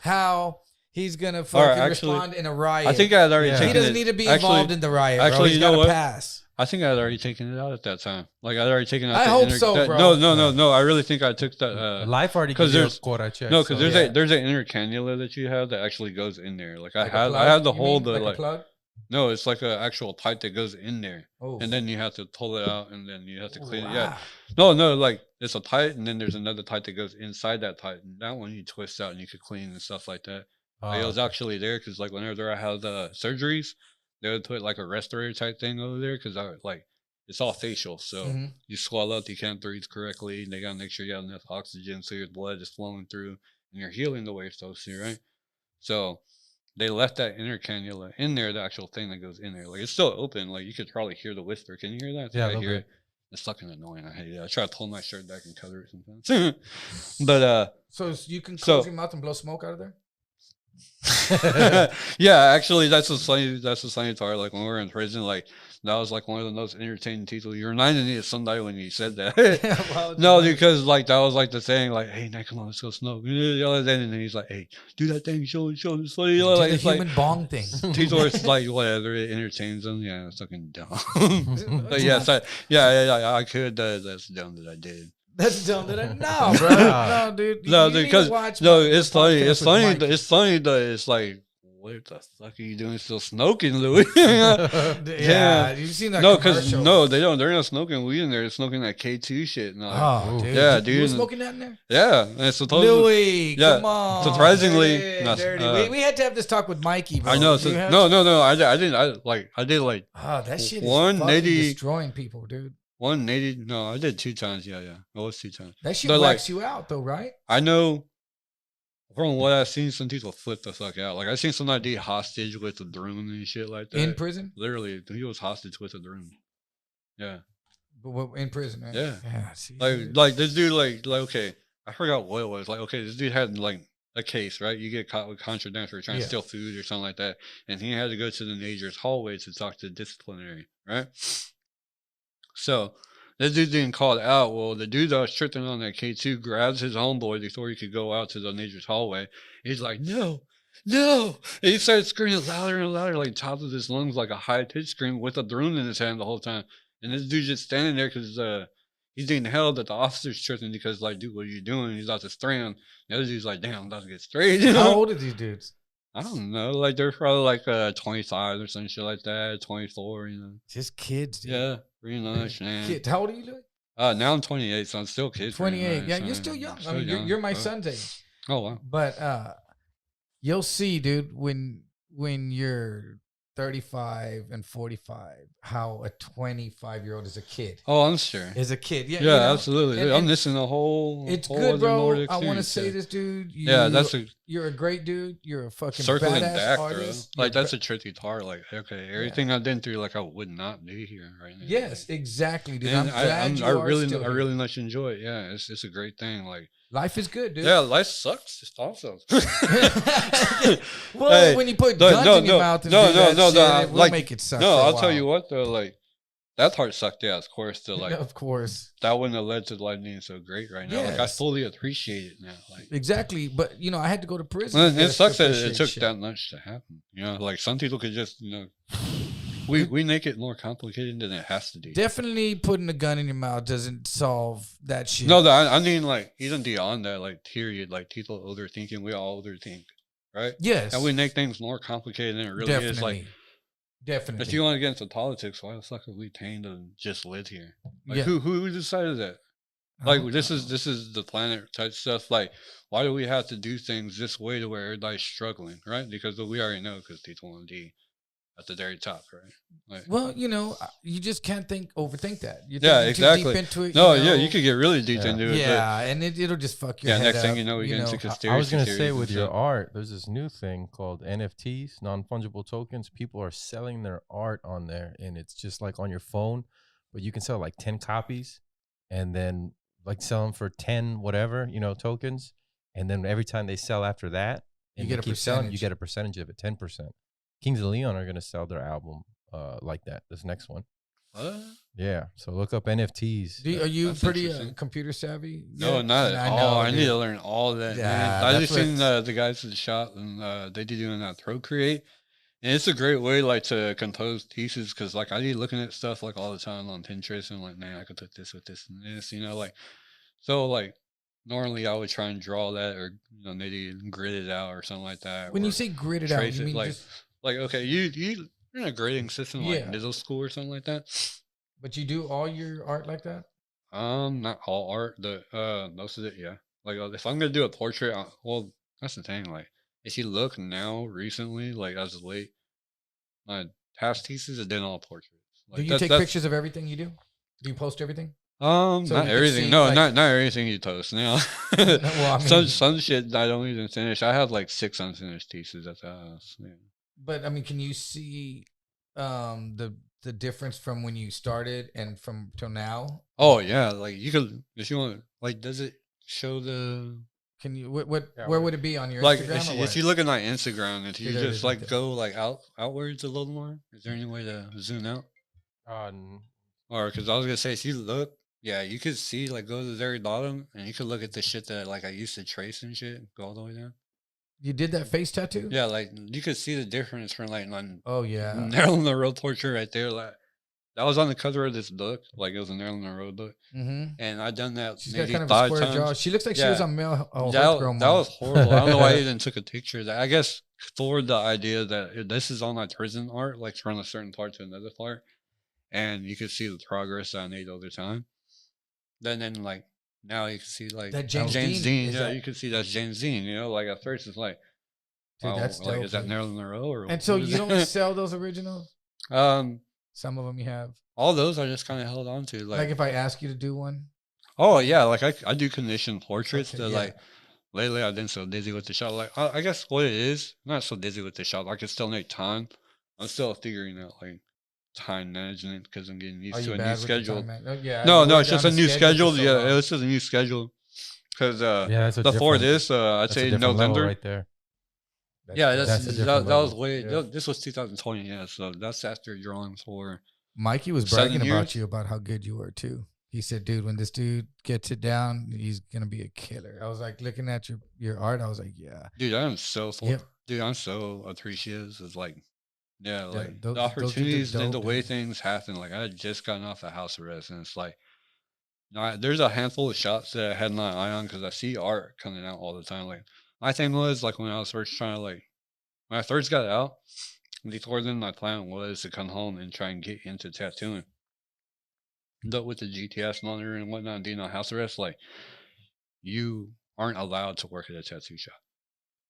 how he's gonna fucking respond in a riot. I think I had already taken He doesn't need to be involved in the riot. Bro. He's got to pass. I think I had already taken it out at that time. Like I'd already taken out. I hope so, bro. No. I really think I took that. Life already gives you a quota check. No, because there's an inner cannula that you have that actually goes in there. Like I had the whole like a plug. No, it's like an actual pipe that goes in there, and then you have to pull it out, and then you have to clean it. Yeah, no, like it's a pipe, and then there's another pipe that goes inside that pipe, and that one you twist out, and you could clean and stuff like that. It was actually there because like whenever I had surgeries, they would put like a respirator type thing over there because it's all facial, so you swallow up, you can't breathe correctly, and they gotta make sure you have enough oxygen so your blood is flowing through, and you're healing the way it's supposed to, right? So. They left that inner cannula in there, the actual thing that goes in there. Like, it's still open. Like, you could probably hear the whisper. Can you hear that? Yeah, I hear it. It's fucking annoying. I hate it. I try to pull my shirt back and cover it sometimes. But, So you can close your mouth and blow smoke out of there? Yeah, actually, that's the funny part. Like, when we were in prison, like, that was like one of the most entertaining people. You reminded me of somebody when you said that. No, because like that was like the saying, like, "Hey, Nick, come on, let's go smoke." And then he's like, "Hey, do that thing, show it's funny." You know, like the human bong thing. Tito is like whatever, it entertains them. Yeah, it's fucking dumb. But yes, I could. That's dumb that I did. That's dumb that I know, bro. No, dude. Because it's funny. It's funny that it's like. What the fuck are you doing? Still smoking, Louis? Yeah, you've seen that. No, because they don't. They're not smoking weed in there. They're smoking that K2 shit. No, dude. Yeah, dude. You were smoking that in there? Yeah, and it's supposed. Louis, come on. Surprisingly, we had to have this talk with Mikey, bro. I know. No. I didn't. I did like. Oh, that shit is fucking destroying people, dude. 180. No, I did 2 times. Yeah. It was 2 times. That shit whacks you out, though, right? I know. From what I've seen, some people flip the fuck out. Like, I seen somebody hostage with a drone and shit like that. In prison? Literally, he was hostage with a drone. Yeah. But in prison, man. Yeah. Like this dude, like, okay, I forgot what it was. Like, okay, this dude had, like, a case, right? You get caught with contraband for trying to steal food or something like that. And he had to go to the major's hallway to talk to the disciplinary, right? So... this dude didn't call it out. Well, the dude that was tripping on that K2 grabs his homeboy before he could go out to the nature's hallway. He's like, no. And he started screaming louder and louder, like top of his lungs, like a high-pitched scream with a drone in his hand the whole time. And this dude's just standing there because he's getting held that the officer's tripping because, like, dude, what are you doing? He's about to strand. The other dude's like, damn, I'm about to get straight. You know? How old are these dudes? I don't know. Like, they're probably like 25 or some shit like that, 24, you know. Just kids, dude. Yeah. Pretty much, man. Kid, how old are you, Louis? Now I'm 28, so I'm still a kid. 28, yeah, you're still young. I mean, you're my son's age. Oh, wow. But you'll see, dude, when you're 35 and 45, how a 25-year-old is a kid. Oh, I'm sure. Is a kid. Yeah, absolutely. And I'm missing a whole. It's good, bro. I want to say this, dude. You're a great dude. You're a fucking circling badass back, artist. Bro. Like, that's a tricky part. Like, okay, everything I've been through, like, I would not be here right now. Yes, exactly, dude. And I really much enjoy it. Yeah, it's a great thing. Like. Life is good, dude. Yeah, life sucks. It's awesome. Well, hey, when you put guns in your mouth and it will make it suck. No, I'll tell you what though, like that part sucked. Yeah, of course. Of course, that wouldn't have led to life being so great right now. Yes. Like I fully appreciate it now. Like exactly, but I had to go to prison. Well, it sucks that it took that much to happen. Like some people could just We make it more complicated than it has to be. Definitely putting a gun in your mouth doesn't solve that shit. No, I mean, like, even beyond that, like, period, like, people overthinking, we all overthink, right? Yes. And we make things more complicated than it really is. Like, definitely. If you want to get into politics, why the fuck are we paying to just live here? Like, who decided that? Like, this is the planet type stuff. Like, why do we have to do things this way to where everybody's struggling, right? Because we already know because people want to be at the very top, right? Like, well, you just can't overthink that. You're exactly. Too deep into it. You could get really deep into it. Yeah, and it'll just fuck your head next up. thing you know, we get into conspiracy. I was going to say with your art, there's this new thing called NFTs, non-fungible tokens. People are selling their art on there, and it's just like on your phone, but you can sell like 10 copies, and then like sell them for 10 whatever, tokens, and then every time they sell after that, and you get a percentage. You get a percentage of it, 10%. Kings of Leon are going to sell their album like that, this next one. Yeah, so look up NFTs. Are you pretty computer savvy? No, not at all. I need to learn all that. Yeah, I just seen the guys at the shop, and they do doing that Procreate. And it's a great way, like, to compose pieces because, like, I be looking at stuff like all the time on Pinterest and like, man, I could put this with this and this, like. So, like, normally I would try and draw that or maybe grid it out or something like that. When you or say grid it out, trace you it mean like, just okay, you're in a grading system like yeah. middle school or something like that. But you do all your art like that? Not all art. Most of it, yeah. Like, if I'm gonna do a portrait, well, that's the thing. Like, if you look now, recently, like as of late, my past pieces have been all portraits. Do Like, you take pictures of everything you do? Do you post everything? So not you could everything. see, No, like- not everything you post now. Well, I mean- some shit I don't even finish. I have like 6 unfinished pieces at the house. Yeah. But I mean, can you see the difference from when you started and from till now? Oh yeah, like you could if you want. Like, does it show the? Can you what Yeah, where would it be on your Like Instagram? if you look at my Instagram, if See, you there it just is right like there. go like outwards a little more, is there any way to zoom out? Or because I was gonna say, if you look, yeah, you could see like go to the very bottom, and you could look at the shit that like I used to trace and shit, go all the way down. You did that face tattoo? Yeah, like you could see the difference from like on Oh yeah. Nail on the Road portrait right there. Like that was on the cover of this book, like it was a Nail on the Road book, Mm-hmm. and I done that She's got maybe kind of a 5 square times. jaw. She looks like she Yeah. was on Male. Oh, That was horrible. I don't know why I even took a picture of that. I guess for the idea that this is all my prison art, like from a certain part to another part, and you could see the progress I made over time. Then like now you can see like That James James Dean, Dean. is Yeah, that- you can see that's James Dean. Like at first it's like, Dude, wow, that's like dope, is that dude. Nail in the Row or? And so what is you don't that? sell those originals? Some of them you have. All those I just kind of held on to. Like if I ask you to do one. Oh yeah, like I do commission portraits Okay, that yeah. like lately I've been so dizzy with the shot. Like I guess what it is, not so dizzy with the shot. I can still make time. I'm still figuring out like time management because I'm getting Are used to you a new bad with the schedule. time, man? Oh, yeah. No, you were it's just down a the new schedule for schedule. so Yeah, long. it's just a new schedule. Because Yeah, that's a before different- this, I'd that's a say different level November. right there. Yeah, dope. That's a that different was level. way. Yeah. This was 2020. Yeah, so that's after drawing for. Mikey was 7 bragging about years? you about how good you were too. He said, "Dude, when this dude gets it down, he's gonna be a killer." I was like looking at your art. I was like, "Yeah, Dude, I'm so Yep. dude, I'm so appreciative. It's like, yeah, like those the dudes are opportunities and the dope, way dude. things happen. Like I had just gotten off of house arrest, and it's like, there's a handful of shots that I had my eye on because I see art coming out all the time. Like my thing was like when I was first trying to when I first got out, before then my plan was to come home and try and get into tattooing. But with the GTS monitor and whatnot, and being on house arrest, like you aren't allowed to work at a tattoo shop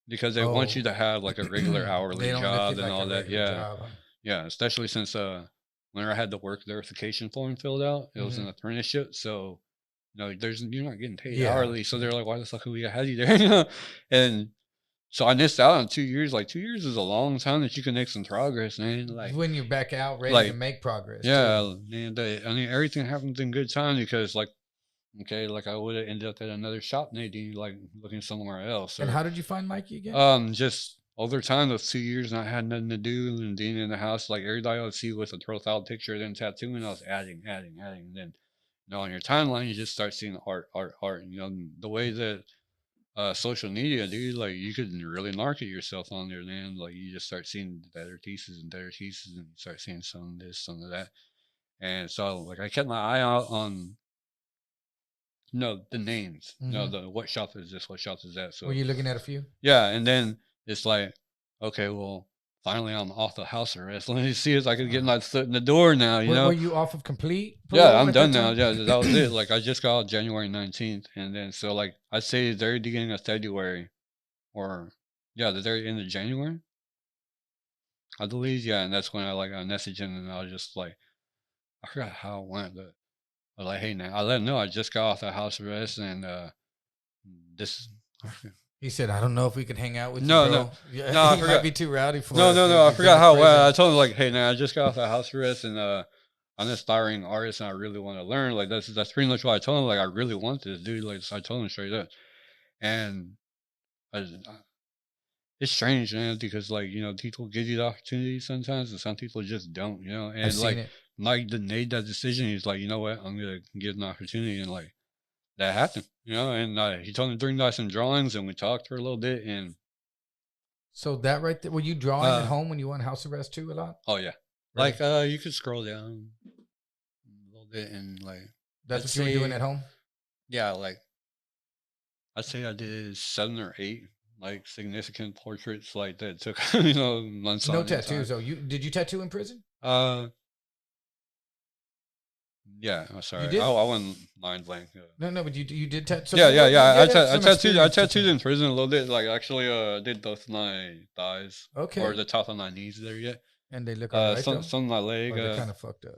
because they want you Oh. to have like a regular hourly They don't look job at and like all a that. regular Yeah, job, huh? yeah. Especially since when I had the work verification form filled out, it was Mhm. an apprenticeship, so you're not getting paid Yeah. hourly. So they're like, why the fuck would we have you there? And so I missed out on 2 years. Like 2 years is a long time that you can make some progress, man. Like when you're back out ready like, to make progress. yeah, too. and I mean everything happens in good time because like okay, like I would have ended up at another shop, maybe like looking somewhere else. And how did you find Mikey again? Just over time, those 2 years, and I had nothing to do, and being in the house, like everybody I would see with a profile picture, then tattooing, I was adding, and then on your timeline, you just start seeing art. And, the way that social media, dude, like you could really market yourself on there, man. Like you just start seeing better pieces, and you start seeing some of this, some of that, and so like I kept my eye out on. No, the names. No, Mhm. the what shop is this? What shop is that? So Were you looking at a few? yeah, and then it's like, okay, well, finally I'm off the house arrest. Let me see if I can get my foot in the door now. You know? Were you off of complete? Yeah, parole I'm at done that now. time? Yeah, that was it. Like I just got out January 19th, and then so like I'd say the very beginning of February, or yeah, the very end of January, I believe. Yeah, and that's when I messaged him, and I was just like, I forgot how it went, but I was like, hey, now I let him know I just got off the house arrest, and this. He said, "I don't know if we could hang out with No, you, no. bro. Yeah, No, I he might forgot. be too rowdy for No, us. no, dude. no. I He's forgot in how prison." I told him like, hey, now I just got off the house arrest, and I'm an aspiring artist, and I really want to learn. Like that's pretty much what I told him. Like I really want this, dude. Like so I told him straight up, and it's strange, man, because like people give you the opportunity sometimes, and some people just don't. And I've seen it. Mike made that decision. He's like, you know what, I'm gonna give an opportunity, and like that happened. And he told me during some drawings, and we talked for a little bit, and So that right there, were you drawing at home when you were on house arrest too a lot? Oh yeah, really? Like you could scroll down a little bit and like. That's what you were doing at home. Yeah, like I'd say I did 7 or 8 like significant portraits like that took months. No tattoos though. Did you tattoo in prison? Yeah, I'm sorry. I went mind blank. No, but you did tattoo. Yeah. I tattooed in prison a little bit. Like actually, did both my thighs. Okay. Or the top of my knees there yet. And they look alright. Some of my leg. They're kind of fucked up.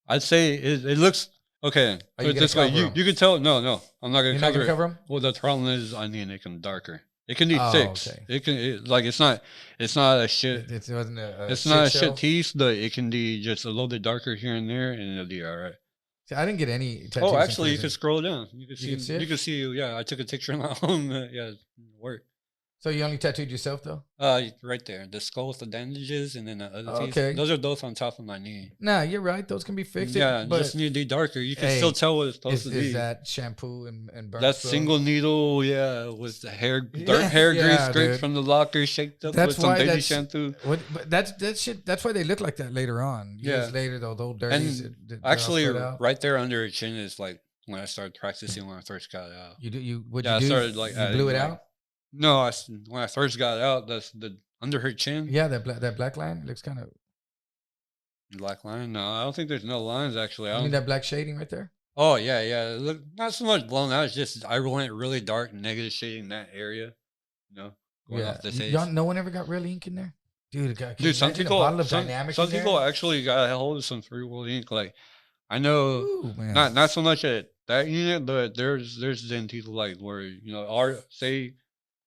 I'd say it looks okay. Put it this way, you can tell. No, I'm not gonna cover them. Well, the problem is I need to make them darker. It can be fixed. Okay. It's not a shit. It's not a shit teeth, but it can be just a little bit darker here and there, and it'll be all right. See, I didn't get any tattoos. Oh, actually, you can scroll down. You can see. You can see. Yeah, I took a picture of my own. Yeah, work. So you only tattooed yourself though? Right there, the skull with the bandages, and then the other teeth. Those are both on top of my knee. Nah, you're right. Those can be fixed. Yeah, but just need to be darker. You can still tell what it's supposed to be. Is that shampoo and burnt? That's single needle. Yeah, with the hair grease scraped from the locker, shaked up with some baby shampoo. But that shit. That's why they look like that later on. Years later, though, those dirties. And actually, right there under her chin is like when I started practicing when I first got out. I started like you blew it out. No, when I first got out, that's the under her chin. Yeah, that black line looks kind of black line. No, I don't think there's no lines actually. I mean that black shading right there. Oh yeah. Look, not so much blown out. It's just I went really dark, negative shading that area. Going off the face. No one ever got real ink in there, dude. Some people actually got a hold of some free world ink. Like I know, not so much at that unit, but there's then people like where say.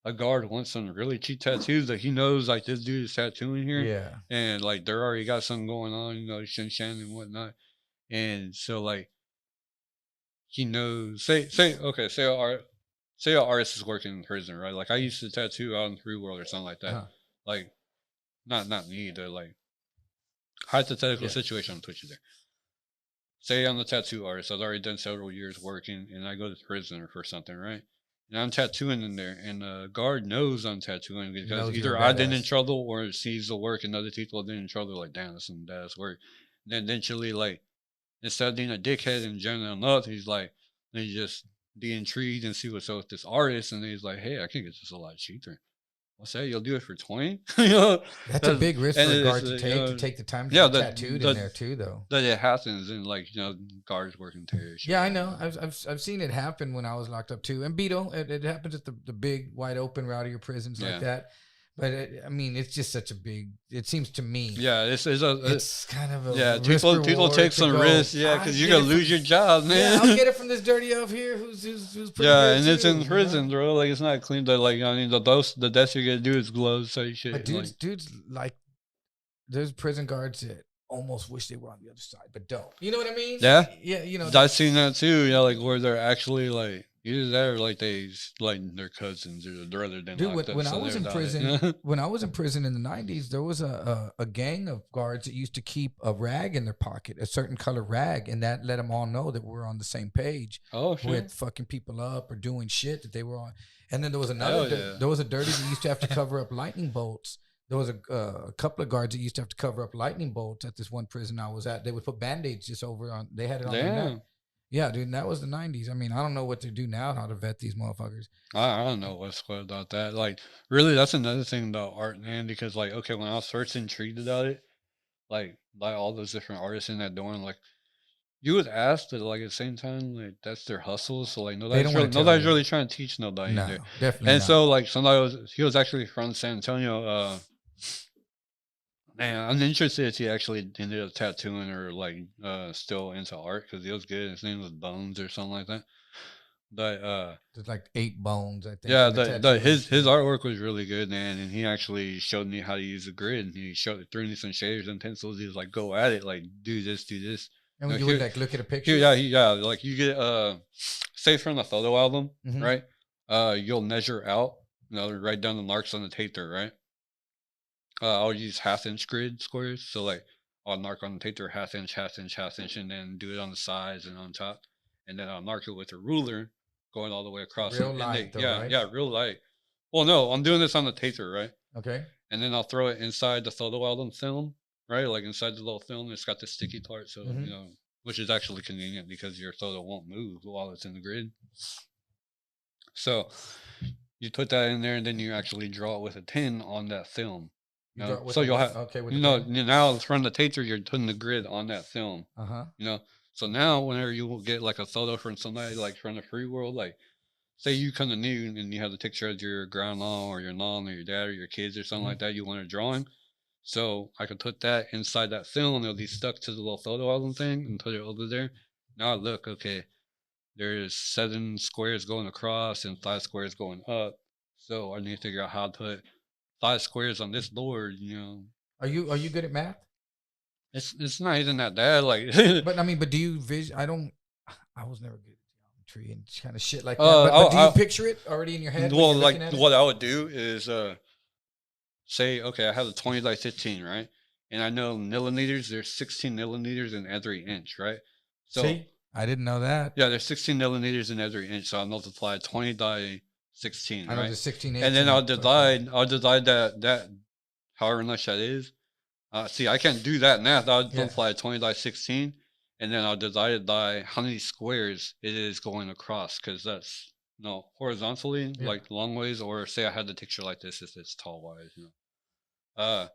A guard wants some really cheap tattoos that he knows like this dude is tattooing here. Yeah. And like they're already got something going on, shin and whatnot. And so like he knows say an artist is working in prison, right? Like I used to tattoo out in the free world or something like that. Uh-huh. Like not me, they're like hypothetical situation I'm put you there. Say I'm the tattoo artist, I've already done several years working and I go to prison for something, right? And I'm tattooing in there, and the guard knows I'm tattooing because either I've been in trouble or sees the work and other people have been in trouble. Like, damn, that's some badass work. And then eventually, like, instead of being a dickhead and general enough, he's like, they just be intrigued and see what's up with this artist. And he's like, hey, I can get this a lot cheaper. What's that? You'll do it for 20? That's a big risk for a guard to take the time to get tattooed in there too, though. That it happens in guards working terrorists. Yeah, I know. I've seen it happen when I was locked up too. And Beto, it happens at the big wide open rowdier prisons like that. But it's just such a big. It seems to me. Yeah, it's kind of a people take some risks. Yeah, because you're gonna lose your job, man. Yeah, I'll get it from this dirty elf here who's pretty good and it's in prison, bro. Like it's not clean. But like the best you're gonna do is gloves, so shit. But dudes like there's prison guards that almost wish they were on the other side, but don't. You know what I mean? Yeah, yeah. I've seen that too. Yeah, like where they're actually like. Either that or like they like their cousins or rather than when I was in prison when I was in prison in the 90s, there was a gang of guards that used to keep a rag in their pocket, a certain color rag, and that let them all know that we're on the same page with fucking people up or doing shit that they were on. And then there was there was a dirty that used to have to cover up lightning bolts. There was a couple of guards that used to have to cover up lightning bolts at this one prison I was at. They would put band-aids just over on. They had it on their neck. Yeah, dude, that was the 90s. I mean, I don't know what to do now, how to vet these motherfuckers. I don't know what's good about that. Like, really, that's another thing about art, man, because, like, okay, when I was first intrigued about it, like all those different artists in that doing, like, you would ask, but, like, at the same time, like, that's their hustle. So, like, nobody's really trying to teach nobody. No, definitely and not. So, like, he was actually from San Antonio, man, I'm interested if he actually ended up tattooing or like still into art because he was good. His name was Bones or something like that. But there's like 8 bones, I think. Yeah, his artwork was really good, man. And he actually showed me how to use the grid. And he threw me some shaders and pencils. He was like, "Go at it, like do this." And when you would like look at a picture, like you get say from the photo album, right? You'll measure out, write down the marks on the taper, right? I'll use 1/2-inch grid squares. So like I'll mark on the taper 1/2 inch, and then do it on the sides and on top. And then I'll mark it with a ruler going all the way across. Real light, right? Yeah, real light. Well, no, I'm doing this on the taser, right? Okay. And then I'll throw it inside the photo album film, right? Like inside the little film, it's got the sticky part, so you know, which is actually convenient because your photo won't move while it's in the grid. So you put that in there, and then you actually draw it with a pen on that film. So you'll have now from the taser, you're putting the grid on that film. You know, so now whenever you will get like a photo from somebody like from the free world, like say you come to new and you have the picture of your grandma or your mom or your dad or your kids or something like that, you want to draw him. So I could put that inside that film, and it'll be stuck to the little photo album thing, and put it over there. Now look, okay, there's 7 squares going across and 5 squares going up. So I need to figure out how to put 5 squares on this board. You know, are you good at math? It's not even that bad. Like, but I mean, but do you I was never good at geometry and kind of shit like that. But do you picture it already in your head? Well, like what I would do is say, okay, I have a 20 by 15, right? And I know millimeters. There's 16 millimeters in every inch, right? So see, I didn't know that. Yeah, there's 16 millimeters in every inch, so I'll multiply 20 by 16, I know there's 16 and then I'll divide that however much that is. See, I can't do that math. I'll multiply 20 by 16, and then I'll divide it by how many squares it is going across, because that's horizontally, like long ways, or say I had the picture like this if it's tall wise, you know.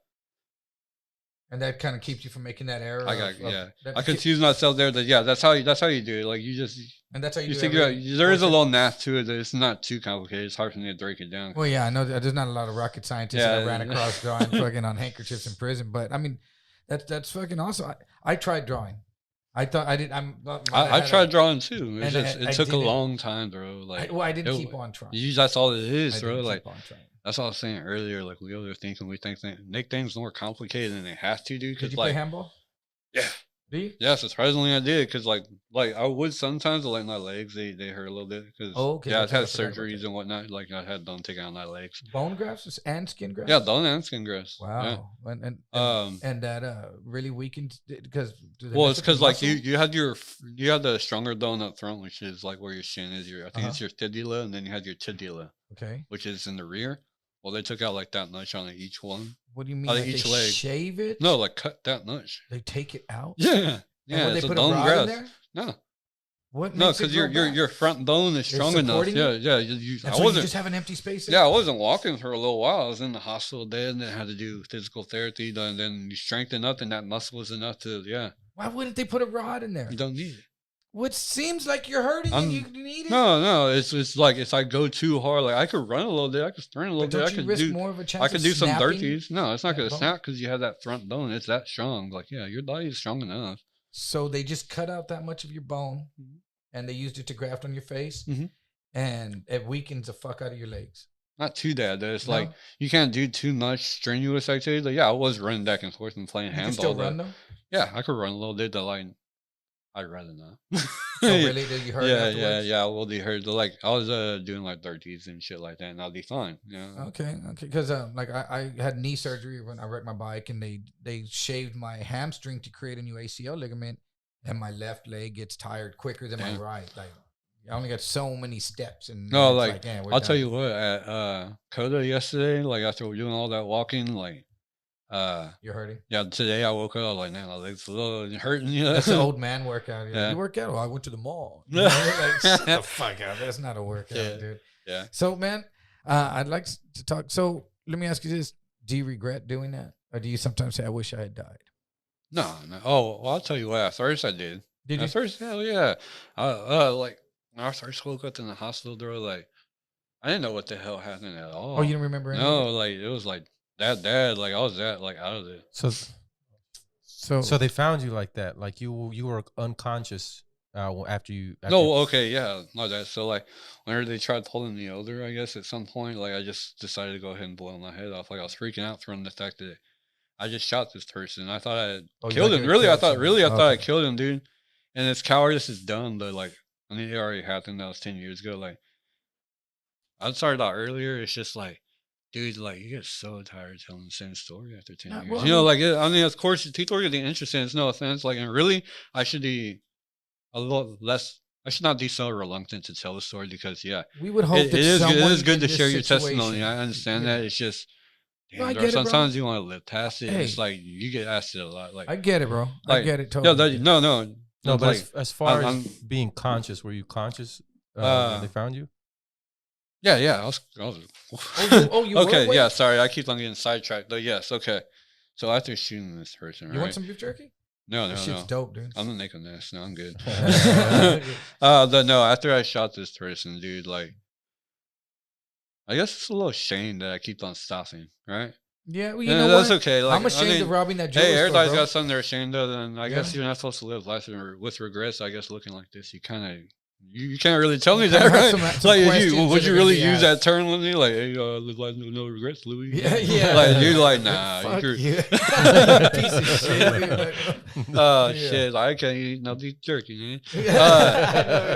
And that kind of keeps you from making that error. I confuse myself there. That's how you do it. Like you just, and that's how you figure out. There is a little math to it. It's not too complicated. It's hard for me to break it down. Well, yeah, I know there's not a lot of rocket scientists that I ran across drawing fucking on handkerchiefs in prison. But I mean, that's fucking awesome. I tried drawing. I thought I did. I tried drawing too. It took a long time, bro. Like, I didn't keep on trying. That's all it is, bro. Like, that's what I was saying earlier. Like, we make things more complicated than they have to do. Did you play handball? Yeah. Do you? Yeah, surprisingly I did. Because like I would sometimes, like my legs, they hurt a little bit. Because I've had surgeries and whatnot. Like I had them taken out my legs. Bone grafts and skin grafts. Yeah, bone and skin grafts. Wow. Yeah. And that really weakened because. Well, it's because like you had the stronger bone up front, which is like where your shin is. I think it's your tibia, and then you had your tibia. Okay. Which is in the rear. Well, they took out like that much on each one. What do you mean? Like each leg. Shave it? No, like cut that much. They take it out? Yeah. Yeah. They put a rod in there? No. What? No, because your front bone is strong enough. Yeah. You just have an empty space there? Yeah, I wasn't walking for a little while. I was in the hospital then, and then had to do physical therapy. And then you strengthen up, and that muscle was enough to Why wouldn't they put a rod in there? You don't need it. What seems like you're hurting and you need it? No. It's like if I go too hard, like I could run a little bit, I could sprint a little bit. I could do more of a chance. I could do some dirties. No, it's not going to snap because you have that front bone. It's that strong. Like your body is strong enough. So they just cut out that much of your bone, and they used it to graft on your face, and it weakens the fuck out of your legs. Not too bad. It's like you can't do too much strenuous activity. Like I was running back and forth and playing handball. You can still run though? Yeah, I could run a little bit. I'd rather not. So really, did you hurt? Yeah. Well, they hurt. Like I was doing like 30s and shit like that, and I'll be fine. Yeah. Okay. Because like I had knee surgery when I wrecked my bike, and they shaved my hamstring to create a new ACL ligament, and my left leg gets tired quicker than my right. Like I only got so many steps, and I'll tell you what. At Coda yesterday, like after we're doing all that walking, like. You're hurting? Yeah, today I woke up like, man, my legs a little hurting. That's an old man workout. You work out? Well, I went to the mall. Like, shut the fuck out. That's not a workout, dude. Yeah. So, man, I'd like to talk. So, let me ask you this. Do you regret doing that? Or do you sometimes say, I wish I had died? No. Oh, well, I'll tell you what. At first I did. Did you? At first, hell yeah. Like, when I first woke up in the hospital, bro, like, I didn't know what the hell happened at all. Oh, you don't remember anything? No, like, it was like, that like I was out of it. So they found you like that, like you were unconscious after you. No, okay, yeah, no that. So like, whenever they tried pulling me over, I guess at some point, like I just decided to go ahead and blow my head off. Like I was freaking out from the fact that I just shot this person. I thought I killed him. I thought I killed him, dude. And this cowardice is done, but like, I mean, it already happened. That was 10 years ago. Like, I started out earlier. It's just like. Dude, like, you get so tired of telling the same story after 10 years. Well, you know, like, I mean, of course, people are getting interested. It's no offense. Like, and really, I should be a little less I should not be so reluctant to tell the story because we would hope it is good to share your testimony. I understand that. It's just sometimes you want to live past it. Hey, it's like you get asked it a lot. Like I get it, bro. I get it totally. No. But like, as far as being conscious, were you conscious when they found you? Yeah. I was you okay. were? Yeah, sorry. I keep on getting sidetracked. But yes, okay. So after shooting this person, you want some beef jerky? No. Shit's dope, dude. I'm not making this. No, I'm good. No, after I shot this person, dude, like, I guess it's a little shame that I keep on stopping, right? Yeah, well, you know that's okay. Like, I'm ashamed of robbing that jewelry store. Hey, everybody's got something they're ashamed of, and I guess you're not supposed to live life with regrets. I guess looking like this, you kind of. You can't really tell me that, right? Would you really use that term with me? Like, hey, live life with no regrets, Louis? Yeah. Like, you're like, nah. Fuck you. Piece of shit. Shit. Like, I can't eat no beef jerky, man.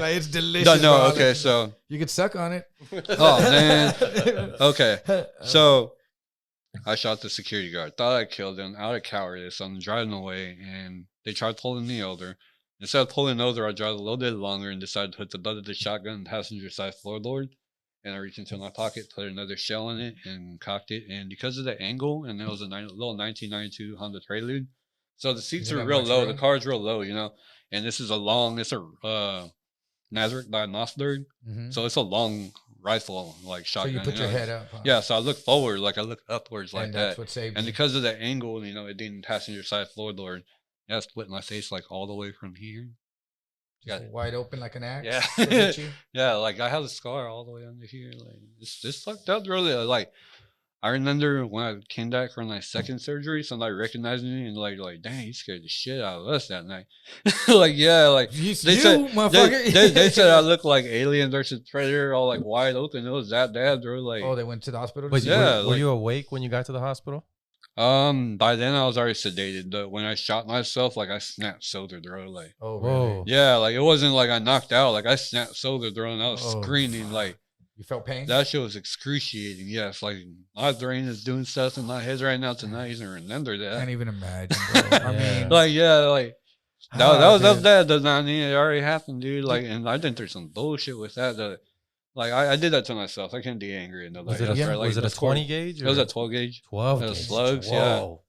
Like, it's delicious. No, okay, so. You could suck on it. Oh, man. Okay. So, I shot the security guard. Thought I killed him out of cowardice. I'm driving away, and they tried pulling me over. Instead of pulling over, I drive a little bit longer and decided to put the butt of the shotgun in the passenger side floorboard. And I reached into my pocket, put another shell in it, and cocked it. And because of the angle, and it was a little 1992 Honda Prelude, so the seats are real low. The car's real low, you know. And this is it's a Nazareth by Mossberg. Mm-hmm. So it's a long rifle, like shotgun. So you put your head up. Huh? Yeah, so I look forward, like I look upwards like and that. That's what saved and you. Because of the angle, you know, it didn't passenger side floorboard. Yeah, split my face like all the way from here. Just wide open like an axe. Yeah, yeah. Like I have a scar all the way under here. Like it's fucked up, really. Like I remember when I came back from my second surgery, somebody recognized me and like, dang, you scared the shit out of us that night. Like, yeah, like they said, motherfucker. They said I looked like Alien versus Predator, all like wide open. It was that bad, bro. Like, oh, they went to the hospital. Wait, yeah, were you awake when you got to the hospital? By then I was already sedated. But when I shot myself, like I snapped shoulder throat, like, oh, really? Yeah, like it wasn't like I knocked out, like I snapped shoulder throat and I was screaming, like. You felt pain? That shit was excruciating. Yes, like my brain is doing stuff in my head right now tonight. You can remember that. I can't even imagine, bro. I mean, that was bad. I mean, it already happened, dude. Like, and I did through some bullshit with that. Like, I did that to myself. I can't be angry at nobody. Was it a 20 gauge? It was a 12 gauge. 12 gauge. Slugs, Whoa.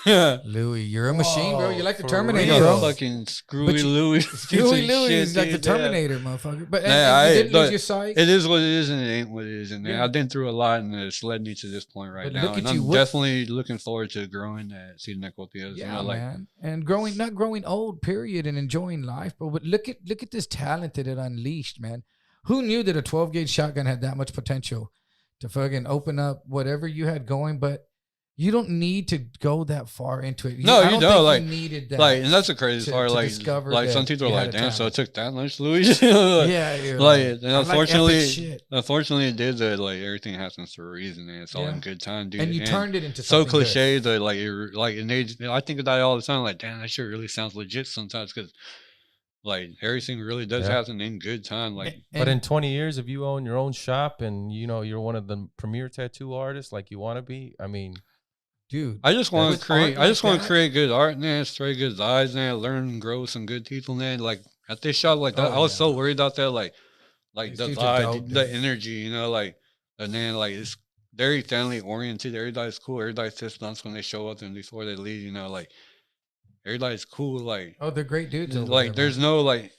Yeah. Louis, you're a machine, bro. You're like the Terminator, bro. Fucking screwy Louis. Screwy Louis is like the Terminator, motherfucker. But you didn't lose your sight. It is what it is, and it ain't what it is. And I've been through a lot, and it's led me to this point right now. And I'm definitely looking forward to growing at seeing that Copias. Yeah, man. And not growing old, period, and enjoying life, bro. But look at this talent that it unleashed, man. Who knew that a 12 gauge shotgun had that much potential to fucking open up whatever you had going? But you don't need to go that far into it. No, you don't. Like, you needed that. Like, and that's the crazy part. Like some people are like, damn, so it took that much, Louis. And unfortunately, it did. Like everything happens for a reason, and it's all in good time, dude. And you turned it into so cliche that I think about it all the time. Like, damn, that shit really sounds legit sometimes because. Like everything really does happen in good time. Like, but in 20 years, if you own your own shop and you know you're one of the premier tattoo artists like you want to be, I mean, dude, I just want to create. I just want to create good art, man. Straight good eyes, man. Learn and grow with some good people, man. Like at this shop, like that, I was so worried about that. Like the vibe, the energy, you know, like, and then like it's very family oriented. Everybody's cool. Everybody's just nice when they show up and before they leave, you know, like. Everybody's cool, like they're great dudes. Like there's no like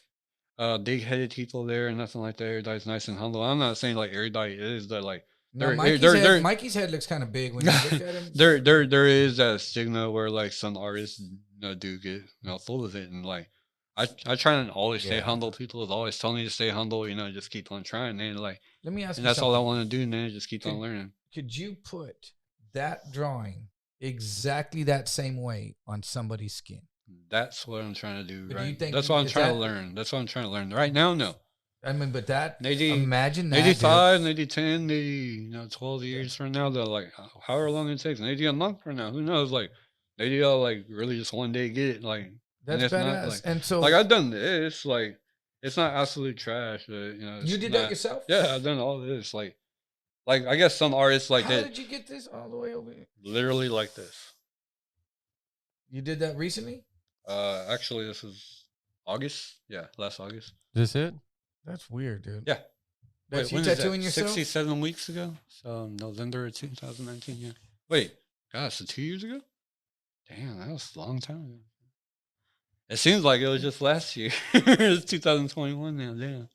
big-headed people there and nothing like that. Everybody's nice and humble. I'm not saying like everybody is, but like Mikey's head looks kind of big when you look at him. There is that stigma where like some artists do get full of it, and like I try and always stay humble. People have always told me to stay humble. You know, just keep on trying, and like let me ask. And that's all I want to do, man. Just keep on learning. Could you put that drawing exactly that same way on somebody's skin? That's what I'm trying to do, right? That's what I'm trying to learn. That's what I'm trying to learn. Right now, no. I mean, but that, maybe, imagine that. Maybe 5, maybe 10, maybe 12 years from now, they'll like, however long it takes, maybe a month from now, who knows? Like, maybe I'll like really just one day get it. Like, that's badass. Not, like, and so, like, I've done this, like, it's not absolute trash, but you did that yourself? Yeah, I've done all this. Like, I guess some artists like that. How did you get this all the way over here? Literally like this. You did that recently? Actually, this is August. Yeah, last August. This it? That's weird, dude. Yeah. That's you tattooing yourself? 67 weeks ago. So November 2019. Yeah. Wait, gosh, so 2 years ago? Damn, that was a long time ago. It seems like it was just last year. It's 2021 now. Damn.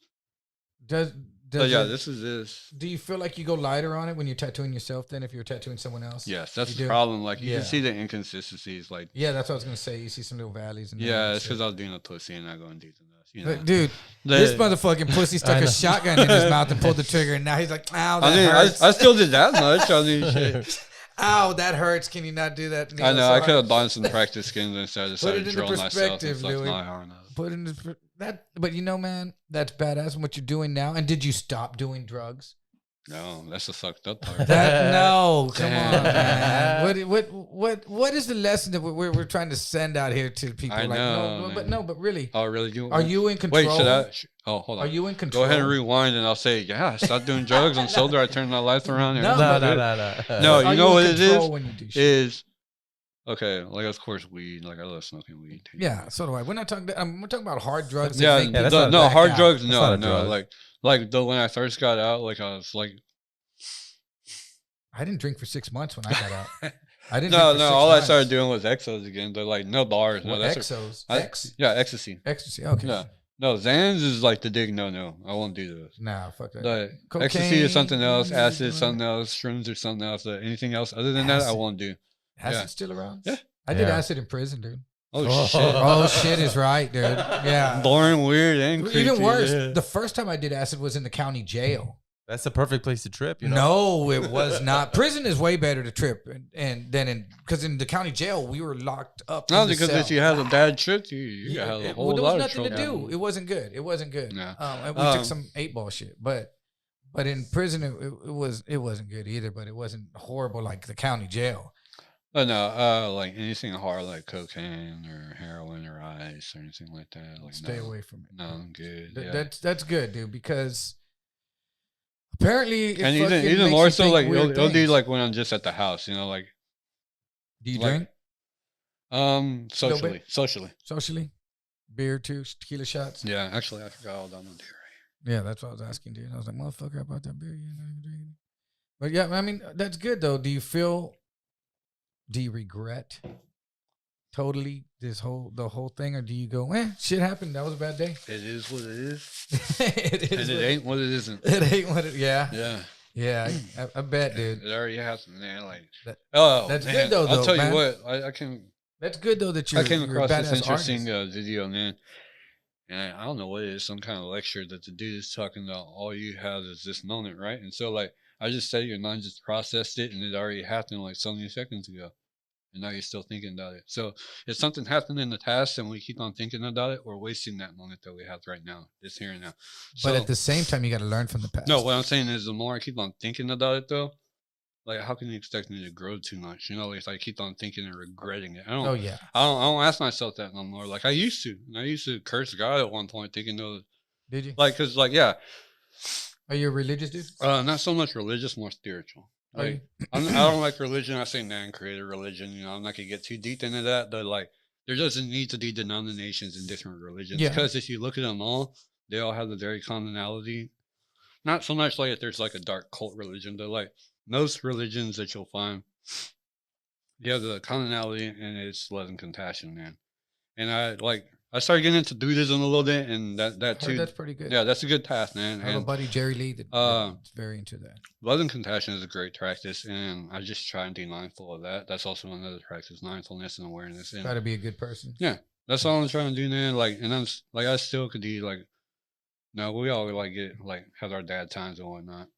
This is this. Do you feel like you go lighter on it when you're tattooing yourself than if you're tattooing someone else? Yes, that's the problem. Like, you can see the inconsistencies. Like, yeah, that's what I was going to say. You see some little valleys. Yeah, it's because I was being a pussy and not going deep enough. You know? Dude, this motherfucking pussy stuck a shotgun in his mouth and pulled the trigger, and now he's like, ow, that hurts. I still did that much. I mean, shit. Ow, that hurts. Can you not do that? I know. I could have done some practice skins instead. I decided to drill myself. It's like not hard enough. Put it in that, but you know, man, that's badass. What you're doing now. And did you stop doing drugs? No, that's the fucked up part. No, come on, man. What is the lesson that we're trying to send out here to people? I know, but really. Oh, really? Are you in control? Wait, should I? Hold on. Are you in control? Go ahead and rewind, and I'll say, yeah, I stopped doing drugs. I'm sober. I turned my life around. No. No, you know what it is? When you do shit? Okay, like of course weed. Like I love smoking weed. Yeah, so do I. We're not talking. We're talking about hard drugs. Yeah, no hard drugs. No. Like when I first got out, like I was like, I didn't drink for 6 months when I got out. I didn't. No. All I started doing was exos again. They're like no bars. No, that's exos. Ecstasy. Ecstasy. Okay. Yeah. No, Xans is like the dig. No. I won't do those. Nah, fuck that. But ecstasy is something else. Acid is something else. Shrooms are something else. Anything else other than that, I won't do. Acid still around? Yeah. I did acid in prison, dude. Oh, shit. Oh, shit is right, dude. Yeah. Boring, weird, and creepy. Even worse, the first time I did acid was in the county jail. That's the perfect place to trip, you know? No, it was not. Prison is way better to trip, because in the county jail we were locked up. No, because if you have a bad trip, you have a whole lot of trouble. There was nothing to do. It wasn't good. Yeah. We took some 8-ball shit, but in prison it wasn't good either. But it wasn't horrible like the county jail. Oh no, like anything hard like cocaine or heroin or ice or anything like that. Like stay away from it. No, I'm good. That's good, dude, because apparently and even more so like it'll do like when I'm just at the house, you know, like. Do you drink? Socially. Beer too, tequila shots. Yeah, actually I forgot all down on beer. Yeah, that's what I was asking, dude. I was like, motherfucker, about that beer, you're not even drinking. But yeah, I mean that's good though. Do you regret totally the whole thing, or do you go, shit happened, that was a bad day? It is what it is. It is. And it ain't what it isn't. It ain't what it. Yeah. Yeah. Yeah. I bet, dude. It already happened, man. Like, that's good though. I'll tell you what. I can. That's good though that I came across this interesting artist. video, man. And I don't know what it is. Some kind of lecture that the dude is talking about. All you have is this moment, right? And so, like, I just said your mind just processed it, and it already happened like so many seconds ago. And now you're still thinking about it. So if something happened in the past and we keep on thinking about it, we're wasting that moment that we have right now, this here and now. But at the same time, you got to learn from the past. No, what I'm saying is the more I keep on thinking about it, though, like how can you expect me to grow too much? You know, like if I keep on thinking and regretting it. I don't ask myself that no more. Like I used to. And I used to curse God at one point, thinking those. Did you? Like, cause like yeah. Are you a religious dude? Not so much religious, more spiritual. Like, I don't like religion. I say man created religion. You know, I'm not gonna get too deep into that. But like, there doesn't need to be denominations in different religions. Because if you look at them all, they all have the very commonality. Not so much like if there's like a dark cult religion, but like most religions that you'll find, you have the commonality and it's love and compassion, man. And I started getting into Buddhism a little bit, and that too. That's pretty good. Yeah, that's a good path, man. I have a buddy, Jerry Lee, that's very into that. Love and compassion is a great practice, and I just try and be mindful of that. That's also another practice, mindfulness and awareness. Try to be a good person. Yeah, that's all I'm trying to do, man. Like, and I'm like, I still could be like, no, we all like get like have our bad times and whatnot.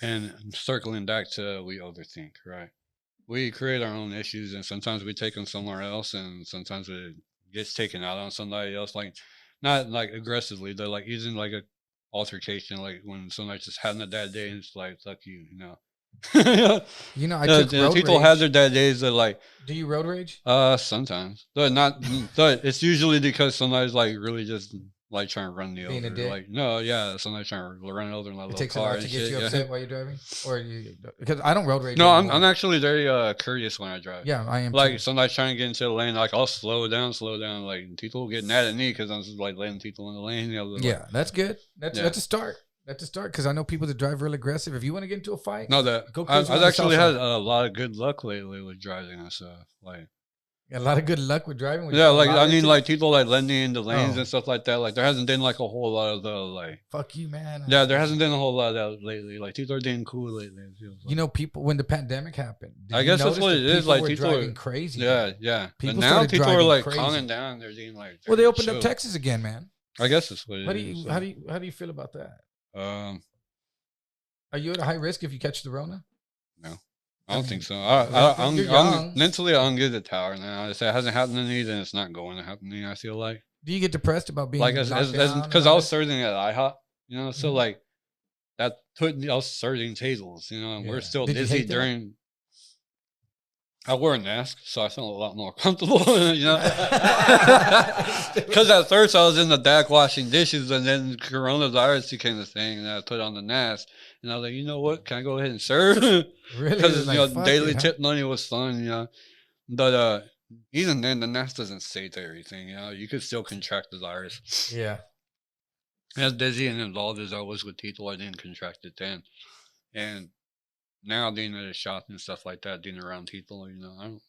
And circling back to we overthink, right? We create our own issues, and sometimes we take them somewhere else, and sometimes it gets taken out on somebody else, like not like aggressively, but like using like a altercation, like when somebody's just having a bad day and it's like fuck you, you know. You know, I took road people rage. have their bad days that like. Do you road rage? Sometimes, but not. But it's usually because somebody's like really just like trying to run the Being over. a dick? Like, no, yeah, somebody trying to run over in my It little takes car a lot and to get shit. you Yeah. upset while you're driving, or you because I don't road rage. No, anymore. I'm actually very courteous when I drive. Yeah, I am. Like too. somebody's trying to get into the lane, like I'll slow down. Like people getting mad at me because I'm just like letting people in the lane. You know, like, Yeah, that's good. That's a start. That's a start because I know people that drive real aggressive. If you want to get into a fight, no, that go I've crazy on the actually south had side. a lot of good luck lately with driving and stuff. Like, A lot of good luck with driving. yeah, like I mean, to. like people like lending into lanes Oh. and stuff like that. Like there hasn't been like a whole lot of the like. Fuck you, man. Yeah, there hasn't been a whole lot of that lately. Like people are doing cool lately. It feels like. You know, people when the pandemic happened. I guess that's what it is. Like were people driving are crazy. Yeah, man. yeah. People But now people are like crazy. calming down. They're being like. Well, they opened up Texas again, man. I guess that's what it is. How do you feel about that? Are you at a high risk if you catch the Rona? No, I don't think so. I'm mentally I'm good at tower now. If it hasn't happened to me, then it's not going to happen to me. I feel like. Do you get depressed about being like because I was serving at IHOP, you know, so like that put me. I was serving tables, you know, and we're still busy during. I wore a mask, so I felt a lot more comfortable, you know. Because at first I was in the back washing dishes, and then coronavirus became the thing, and I put on the mask, and I was like, you know what? Can I go ahead and serve? Really? Because you know, daily tip money was fun, you know. But even then, the mask doesn't save everything. You know, you could still contract the virus. Yeah. As busy and involved as I was with people, I didn't contract it then, and. Now being at a shop and stuff like that, being around people, you know, I don't.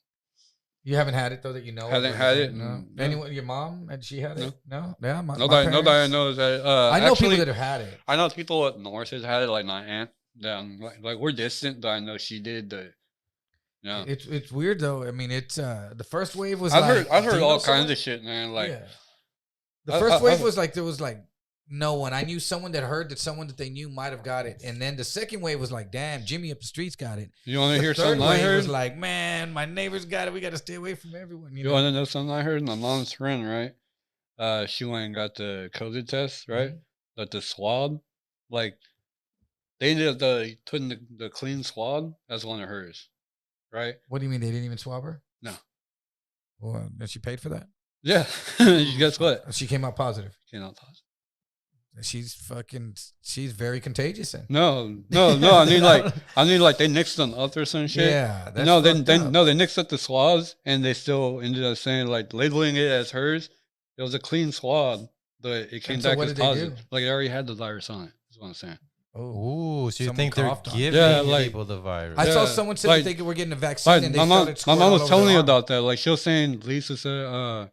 You haven't had it though that you know. Haven't had it. No. Anyone? Your mom? Had she had it? No. Yeah. Nobody knows that. I know people that have had it. I know people at North has had it, like my aunt. Like we're distant, but I know she did. Yeah. It's weird though. I mean, it's the first wave was. I've heard all kinds of shit, man. Like the first wave was like there was like. No one. I knew someone that heard that someone that they knew might have got it, and then the second wave was like, "Damn, Jimmy up the streets got it." You want to hear something I heard? Was like, "Man, my neighbors got it. We got to stay away from everyone." You want to know something I heard? My mom's friend, right? She went and got the COVID test, right? But the swab, like, they ended up putting the clean swab as one of hers, right? What do you mean they didn't even swab her? No. Well, and she paid for that. Yeah. Guess what? She came out positive. Came out positive. She's very contagious. Then. No. I mean like they nixed them up or some shit. Yeah. That's they nixed up the swabs and they still ended up saying like labeling it as hers. It was a clean swab, but it came back as positive. Like it already had the virus on it. That's what I'm saying. Oh, so you think they're giving people the virus? I saw someone say they were getting a vaccine and they my mom was telling me about that. Like she was saying, Lisa said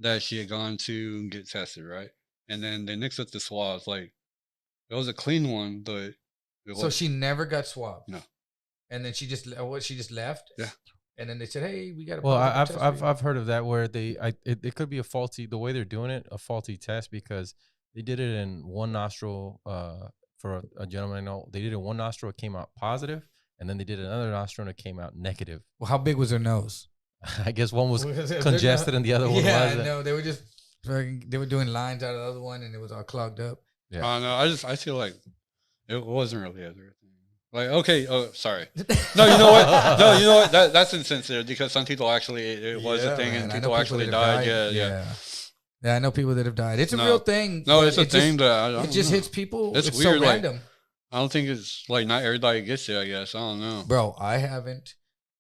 that she had gone to get tested, right? And then they nixed up the swabs. Like it was a clean one, but so she never got swabbed. No. And then she just left. Yeah. And then they said, "Hey, we got." Well, I've heard of that where it could be a faulty the way they're doing it, a faulty test because they did it in one nostril. For a gentleman I know, they did it in one nostril, it came out positive, and then they did another nostril and it came out negative. Well, how big was her nose? I guess one was congested and the other one wasn't. Yeah, no, they were just. They were doing lines out of the other one, and it was all clogged up. Yeah. No, I feel like it wasn't really everything. Like, okay, oh, sorry. No, you know what? No, you know what? That's insensitive because some people actually it was a thing, and people actually died. Yeah. I know people that have died. It's a real thing. No, it's a thing, but it just hits people. It's So weird. random. I don't think it's like not everybody gets it. I guess I don't know, bro. I haven't.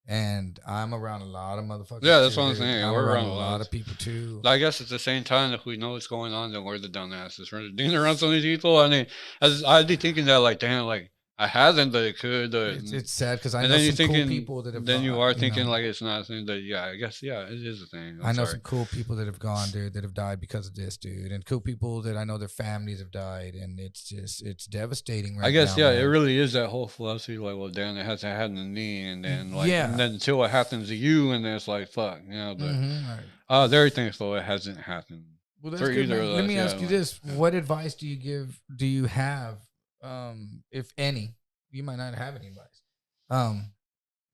And I'm around a lot of motherfuckers. Yeah, that's what I'm saying. We're around a lot of people too. I guess at the same time, if we know what's going on, then we're the dumbasses. We're being around so many people. I mean, I'd be thinking that, like, damn, like I haven't, but it could. It's sad because I know some cool people that have. Then you are thinking like it's not a thing. That I guess it is a thing. I know some cool people that have gone, dude, that have died because of this, dude, and cool people that I know their families have died, and it's devastating. Right I guess now, it really is that whole philosophy. Like, well, damn, it hasn't happened to me, and then and then until it happens to you, and then it's like, fuck, you know. But very thankful it hasn't happened. Well, that's good, man. Let me ask you this: what advice do you have? If any, you might not have any advice,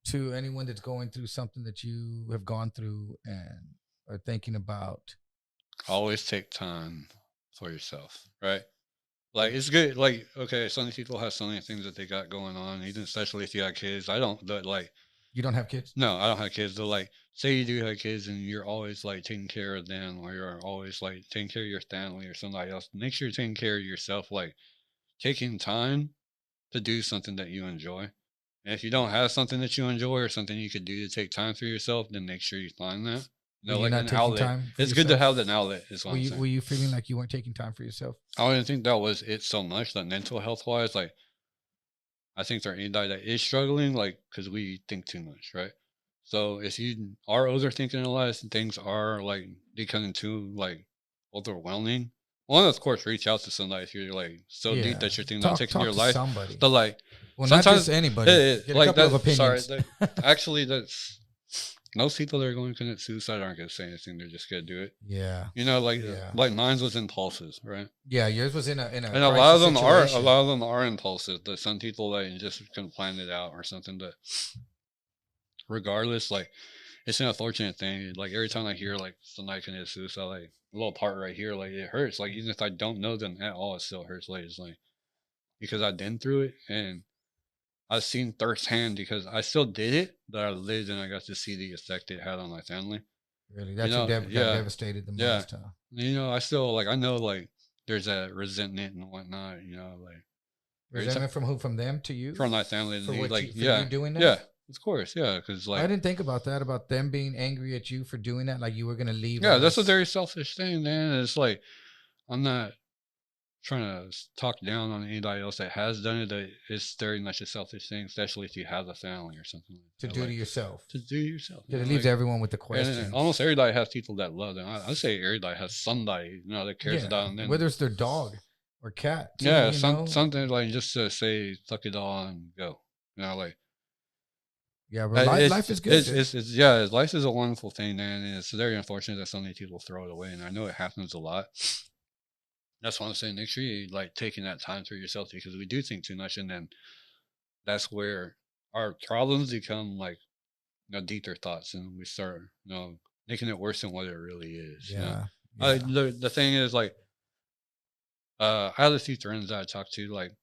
to anyone that's going through something that you have gone through and are thinking about. Always take time for yourself, right? Like it's good. Like, okay, some people have so many things that they got going on, even especially if you got kids. I don't, but like You don't have kids? No, I don't have kids. So like, say you do have kids and you're always like taking care of them, or you're always like taking care of your family or somebody else. Make sure you're taking care of yourself. Like taking time to do something that you enjoy. And if you don't have something that you enjoy or something you could do to take time for yourself, then make sure you find that. You know, like an outlet. It's good to have an outlet. Is what I'm saying. Were you feeling like you weren't taking time for yourself? I didn't think that was it so much. That mental health wise, like I think there anybody that is struggling, like because we think too much, right? So if you are overthinking a lot, things are like becoming too like overwhelming. One, of course, reach out to somebody if you're like so deep that you're thinking about taking your life. Somebody. But like, well, sometimes not just anybody. Get like a couple of opinions. Sorry, actually, that's most people that are going to commit suicide aren't going to say anything. They're just going to do it. Yeah. You know, like mine was impulses, right? Yeah, yours was in a. And a lot of them are impulsive. That some people like just can plan it out or something. But regardless, like it's an unfortunate thing. Like every time I hear like somebody commit suicide, like a little part right here, like it hurts. Like even if I don't know them at all, it still hurts. Like it's like because I've been through it and I've seen firsthand because I still did it, but I lived and I got to see the effect it had on my family. Really, that's what devastated the most. Huh? You know, I still like I know like there's that resentment and whatnot. You know, like resentment from who? From them to you? From my family. For what like you doing that? Yeah. Of course, yeah, because like I didn't think about that, about them being angry at you for doing that, like you were gonna leave. Yeah, that's a very selfish thing, man. It's like I'm not trying to talk down on anybody else that has done it. That it's very much a selfish thing, especially if you have a family or something like to that. do to yourself. To do yourself. It leaves everyone with the question. Almost everybody has people that love them. I say everybody has somebody that cares about them. Whether it's their dog or cat. Too, something like just to say suck it all and go. You know, like. Yeah, but life is good. Life is a wonderful thing, man, and it's very unfortunate that so many people throw it away. And I know it happens a lot. That's why I'm saying make sure you like taking that time for yourself because we do think too much, and then that's where our problems become like deeper thoughts, and we start making it worse than what it really is. Yeah. The thing is like, I have a few friends that I talk to like,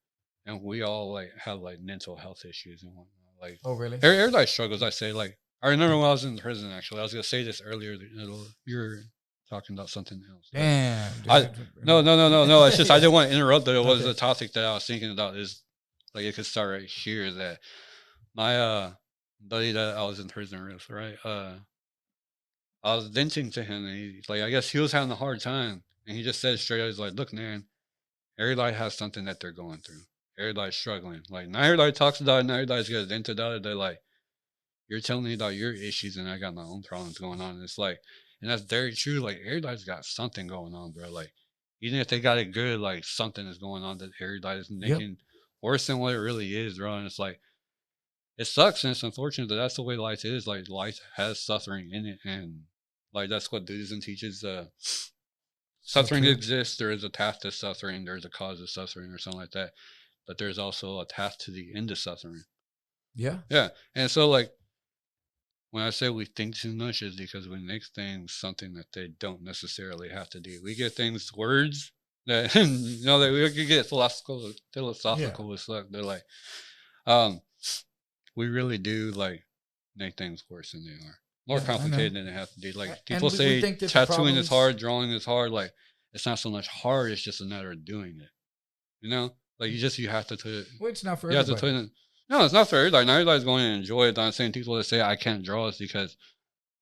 and we all like have like mental health issues and whatnot. Like, oh really? Everybody struggles. I say, like, I remember when I was in prison. Actually, I was gonna say this earlier. You're talking about something else. Damn. No. It's just I didn't want to interrupt. But it was a topic that I was thinking about. Is like it could start right here. That my buddy that I was in prison with, right? I was venting to him, and he like I guess he was having a hard time, and he just said straight out, he's like, "Look, man, everybody has something that they're going through." Everybody's struggling. Like, not everybody talks about it. Not everybody's gets into it. They're like, you're telling me about your issues, and I got my own problems going on. And it's like, and that's very true. Like, everybody's got something going on, bro. Like, even if they got it good, like, something is going on that everybody's making worse than what it really is, bro. And it's like, it sucks, and it's unfortunate that that's the way life is. Like, life has suffering in it. And, like, that's what Buddhism teaches. Suffering exists. There is a path to suffering. There's a cause of suffering or something like that. But there's also a path to the end of suffering. Yeah. Yeah. And so, like, when I say we think too much, is because we make things something that they don't necessarily have to do. We get things, words that, that we could get philosophical with stuff. They're like, we really do, like, make things worse than they are. More complicated than they have to be. Like, people say tattooing is hard, drawing is hard. Like, it's not so much hard, it's just a matter of doing it. You know? Like, you have to. Well, it's not for everybody. No, it's not for everybody. Not everybody's going to enjoy it. I'm saying people that say I can't draw is because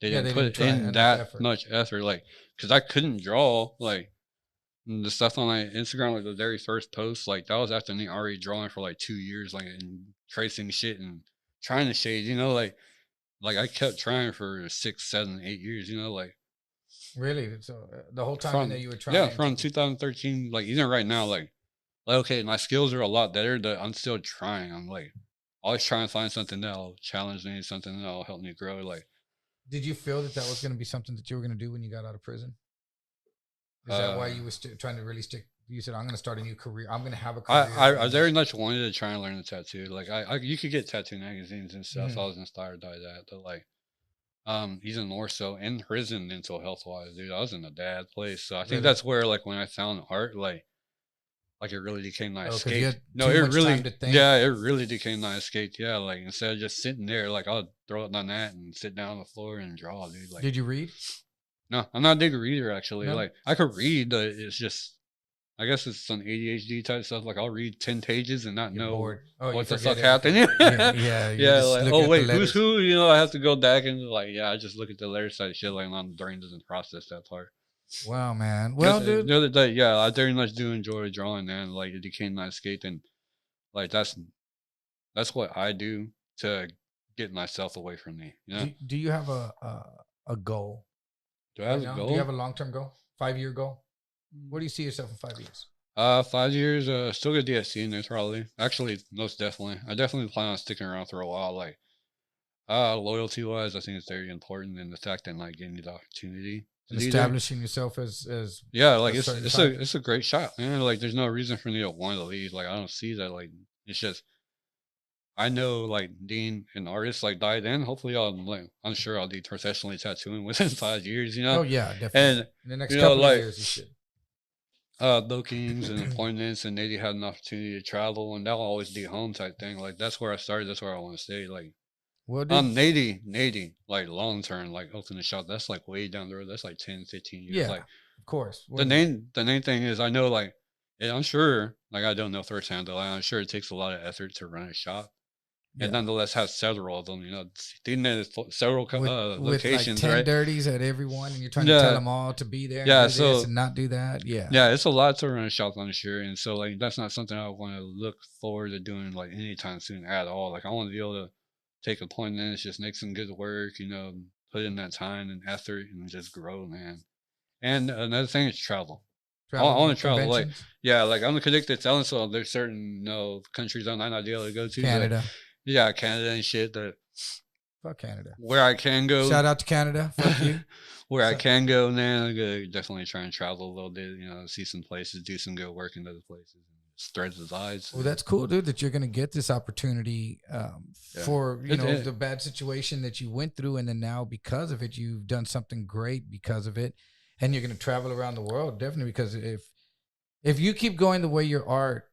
they didn't put in that much effort. Like, because I couldn't draw. Like, the stuff on my Instagram, like the very first post, like, that was after me already drawing for like 2 years, like, and tracing shit and trying to shade, like I kept trying for 6, 7, 8 years, like. Really? So the whole time that you were trying? Yeah, from 2013, like, even right now, like, okay, my skills are a lot better, but I'm still trying. I'm like always trying to find something that'll challenge me, something that'll help me grow. Like, did you feel that was going to be something that you were going to do when you got out of prison? Is that why you were trying to really stick? You said, I'm going to start a new career. I'm going to have a career. I very much wanted to try and learn the tattoo. Like, you could get tattoo magazines and stuff. So I was inspired by that. But like, even more so in prison, mental health wise, dude, I was in a bad place. So I think that's where, like, when I found art, like, like it really became my you escape. had No, too it much really, time to think. yeah, it really became my escape. Yeah, like instead of just sitting there, like I'll throw it on that and sit down on the floor and draw, dude. Like, Did you read? no, I'm not a big reader actually. No? Like I could read, but it's just, I guess it's some ADHD type stuff. Like I'll read 10 pages and not You're know bored. Oh, what you the forget fuck happened. everything. Yeah, you Yeah, just like, look oh at the wait, who's letters. who? You know, I have to go back and like, yeah, I just look at the letters type shit. Like my brain doesn't process that part. Wow, man. Well, dude. The other day, yeah, I very much do enjoy drawing, man. Like it became my escape, and like that's what I do to get myself away from me. You know? Do you have a goal? Do I have a goal? Do you have a long-term goal? 5-year goal? Where do you see yourself in 5 years? 5 years, still get DSC in there probably. Actually, most definitely. I definitely plan on sticking around for a while. Like, loyalty wise, I think it's very important, and the fact that like getting the opportunity and establishing yourself as yeah, like it's a great shot, man. Like, there's no reason for me to want to leave. Like, I don't see that. Like, it's just I know like being an artist like by then, hopefully I'm sure I'll be professionally tattooing within 5 years, you know? Oh yeah, definitely. And in the next couple of years you should. Bookings and appointments, and they had an opportunity to travel, and that'll always be home type thing. Like that's where I started, that's where I want to stay. Like Nady, like long term, like opening the shop, that's like way down the road. That's like 10, 15 years. Yeah, like of course. The main thing is I know like, and I'm sure, like I don't know firsthand though, I'm sure it takes a lot of effort to run a shop. And nonetheless has several of them, you know. There's several locations, with like 10 right? dirties at everyone, and you're trying to tell them all to be there, and do this and not do that. Yeah, it's a lot to run a shop, I'm sure, and so like that's not something I want to look forward to doing like anytime soon at all. Like I want to be able to take appointments, just make some good work, you know, put in that time and effort, and just grow, man. And another thing is travel. I want to travel, like like I'm addicted to selling, so there's certain countries I might not be able to go to. Canada. Yeah, Canada and shit. Fuck Canada. Where I can go. Shout out to Canada. Fuck you. Where I can go, man, I'm gonna definitely try and travel a little bit. You know, see some places, do some good work in other places, and spread the vibes. Well, that's cool, dude. That you're gonna get this opportunity for the bad situation that you went through, and then now because of it, you've done something great because of it, and you're gonna travel around the world definitely because if you keep going the way your art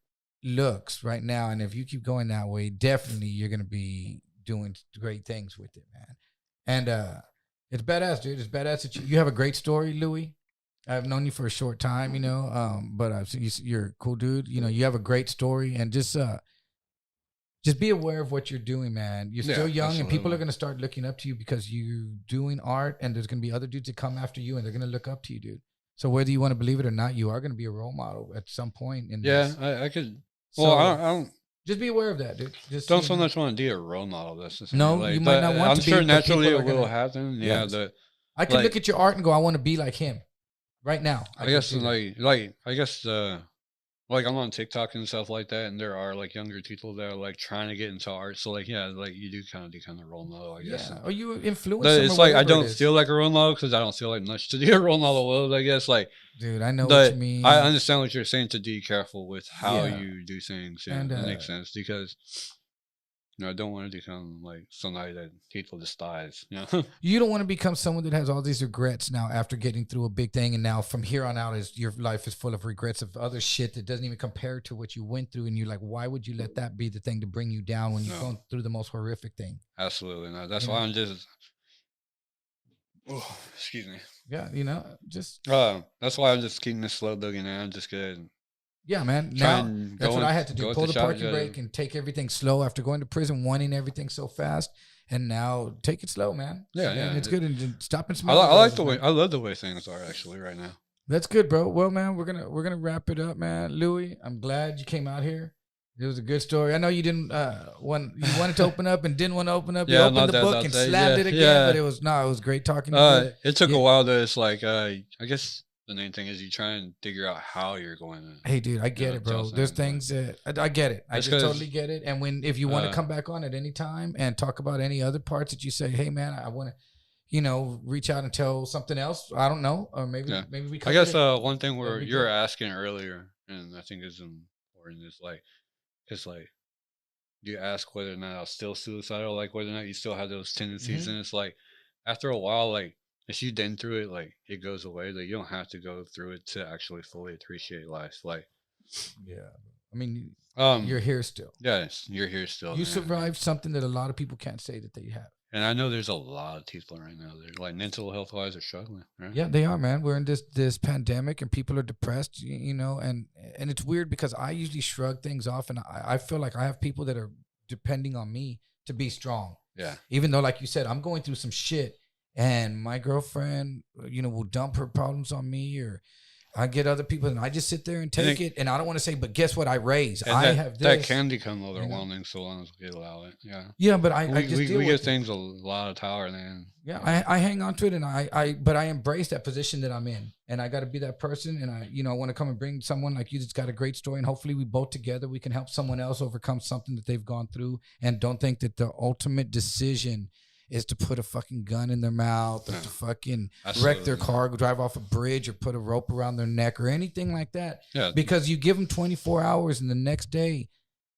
looks right now, and if you keep going that way, definitely you're gonna be doing great things with it, man. And it's badass, dude. It's badass that you have a great story, Louis. I've known you for a short time, you know, but I've seen you're a cool dude. You know, you have a great story, and just be aware of what you're doing, man. You're still young, absolutely. And people are gonna start looking up to you because you're doing art, and there's gonna be other dudes that come after you, and they're gonna look up to you, dude. So whether you want to believe it or not, you are gonna be a role model at some point. I could. So, well, I don't. Just be aware of that, dude. Just don't so much want to be a role model. That's no, like, you might not want to be. I'm sure naturally it will happen. Yeah, I can look at your art and go, I want to be like him, right now. I guess like I'm on TikTok and stuff like that, and there are like younger people that are like trying to get into art. So like like you do kind of role model, I guess. Yeah. Or you influence. But it's like I don't feel like a role model because I don't feel like much to be a role model. I guess like. Dude, I know what you mean. I understand what you're saying to be careful with how you do things. Yeah, that makes sense because I don't want to become like somebody that people despise. You know, you don't want to become someone that has all these regrets now after getting through a big thing, and now from here on out, your life is full of regrets of other shit that doesn't even compare to what you went through, and you're like, why would you let that be the thing to bring you down when you're going through the most horrific thing? Absolutely not. That's why I'm just. Oh, excuse me. Yeah, just. That's why I'm just keeping this slow dogging, and I'm just good. Yeah, man. Now that's what I had to do. Pull the parking brake and take everything slow after going to prison, wanting everything so fast, and now take it slow, man. Yeah, and it's good. And stop and smell. I like the way. I love the way things are actually right now. That's good, bro. Well, man, we're gonna wrap it up, man. Louis, I'm glad you came out here. It was a good story. I know you didn't you wanted to open up and didn't want to open up. You opened the book and slammed it again, but it was great talking to you. It took a while to. It's like I guess. The main thing is you try and figure out how you're going to. Hey, dude, I get it, bro. There's things that I get it. I just totally get it. And if you want to come back on at any time and talk about any other parts that you say, hey, man, I want to, reach out and tell something else. I don't know, or maybe we. I guess one thing where you're asking earlier, and I think is important, is like, because like, you ask whether or not I was still suicidal, like whether or not you still have those tendencies, and it's like, after a while, like. If you've been through it, like it goes away. Like you don't have to go through it to actually fully appreciate life. Like Yeah. I mean, Um, you're here still. Yes, you're here still. You survived something that a lot of people can't say that they have. And I know there's a lot of people right now that are like mental health wise are struggling. Right? Yeah, they are, man. We're in this pandemic and people are depressed, you know, and it's weird because I usually shrug things off, and I feel like I have people that are depending on me to be strong. Yeah. Even though, like you said, I'm going through some shit, and my girlfriend, you know, will dump her problems on me, or I get other people, and I just sit there and take it. And I don't want to say, but guess what? I raise. I have this. That can become overwhelming so long as we allow it. Yeah. Yeah, but I just we deal with give things a lot of power, man. Yeah, I hang on to it, and but I embrace that position that I'm in, and I got to be that person, and I want to come and bring someone like you that's got a great story, and hopefully we both together we can help someone else overcome something that they've gone through, and don't think that the ultimate decision is to put a fucking gun in their mouth, or to fucking wreck their car, drive off a bridge, or put a rope around their neck, or anything like that. Yeah. Because you give them 24 hours, and the next day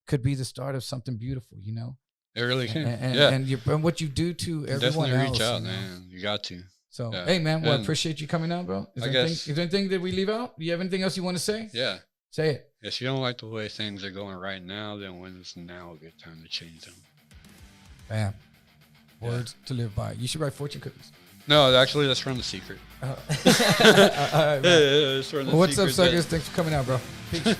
could be the start of something beautiful, you know? It really can. And what you do to everyone definitely else. Reach out, man. You got to. So, hey, man, well, I appreciate you coming out, bro. Is there anything that we leave out? Do you have anything else you want to say? Yeah. Say it. If you don't like the way things are going right now, then when is now a good time to change them? Bam. Words to live by. You should write fortune cookies. No, actually, that's from The Secret. All right, what's up, suckers? Thanks for coming out, bro. Peace.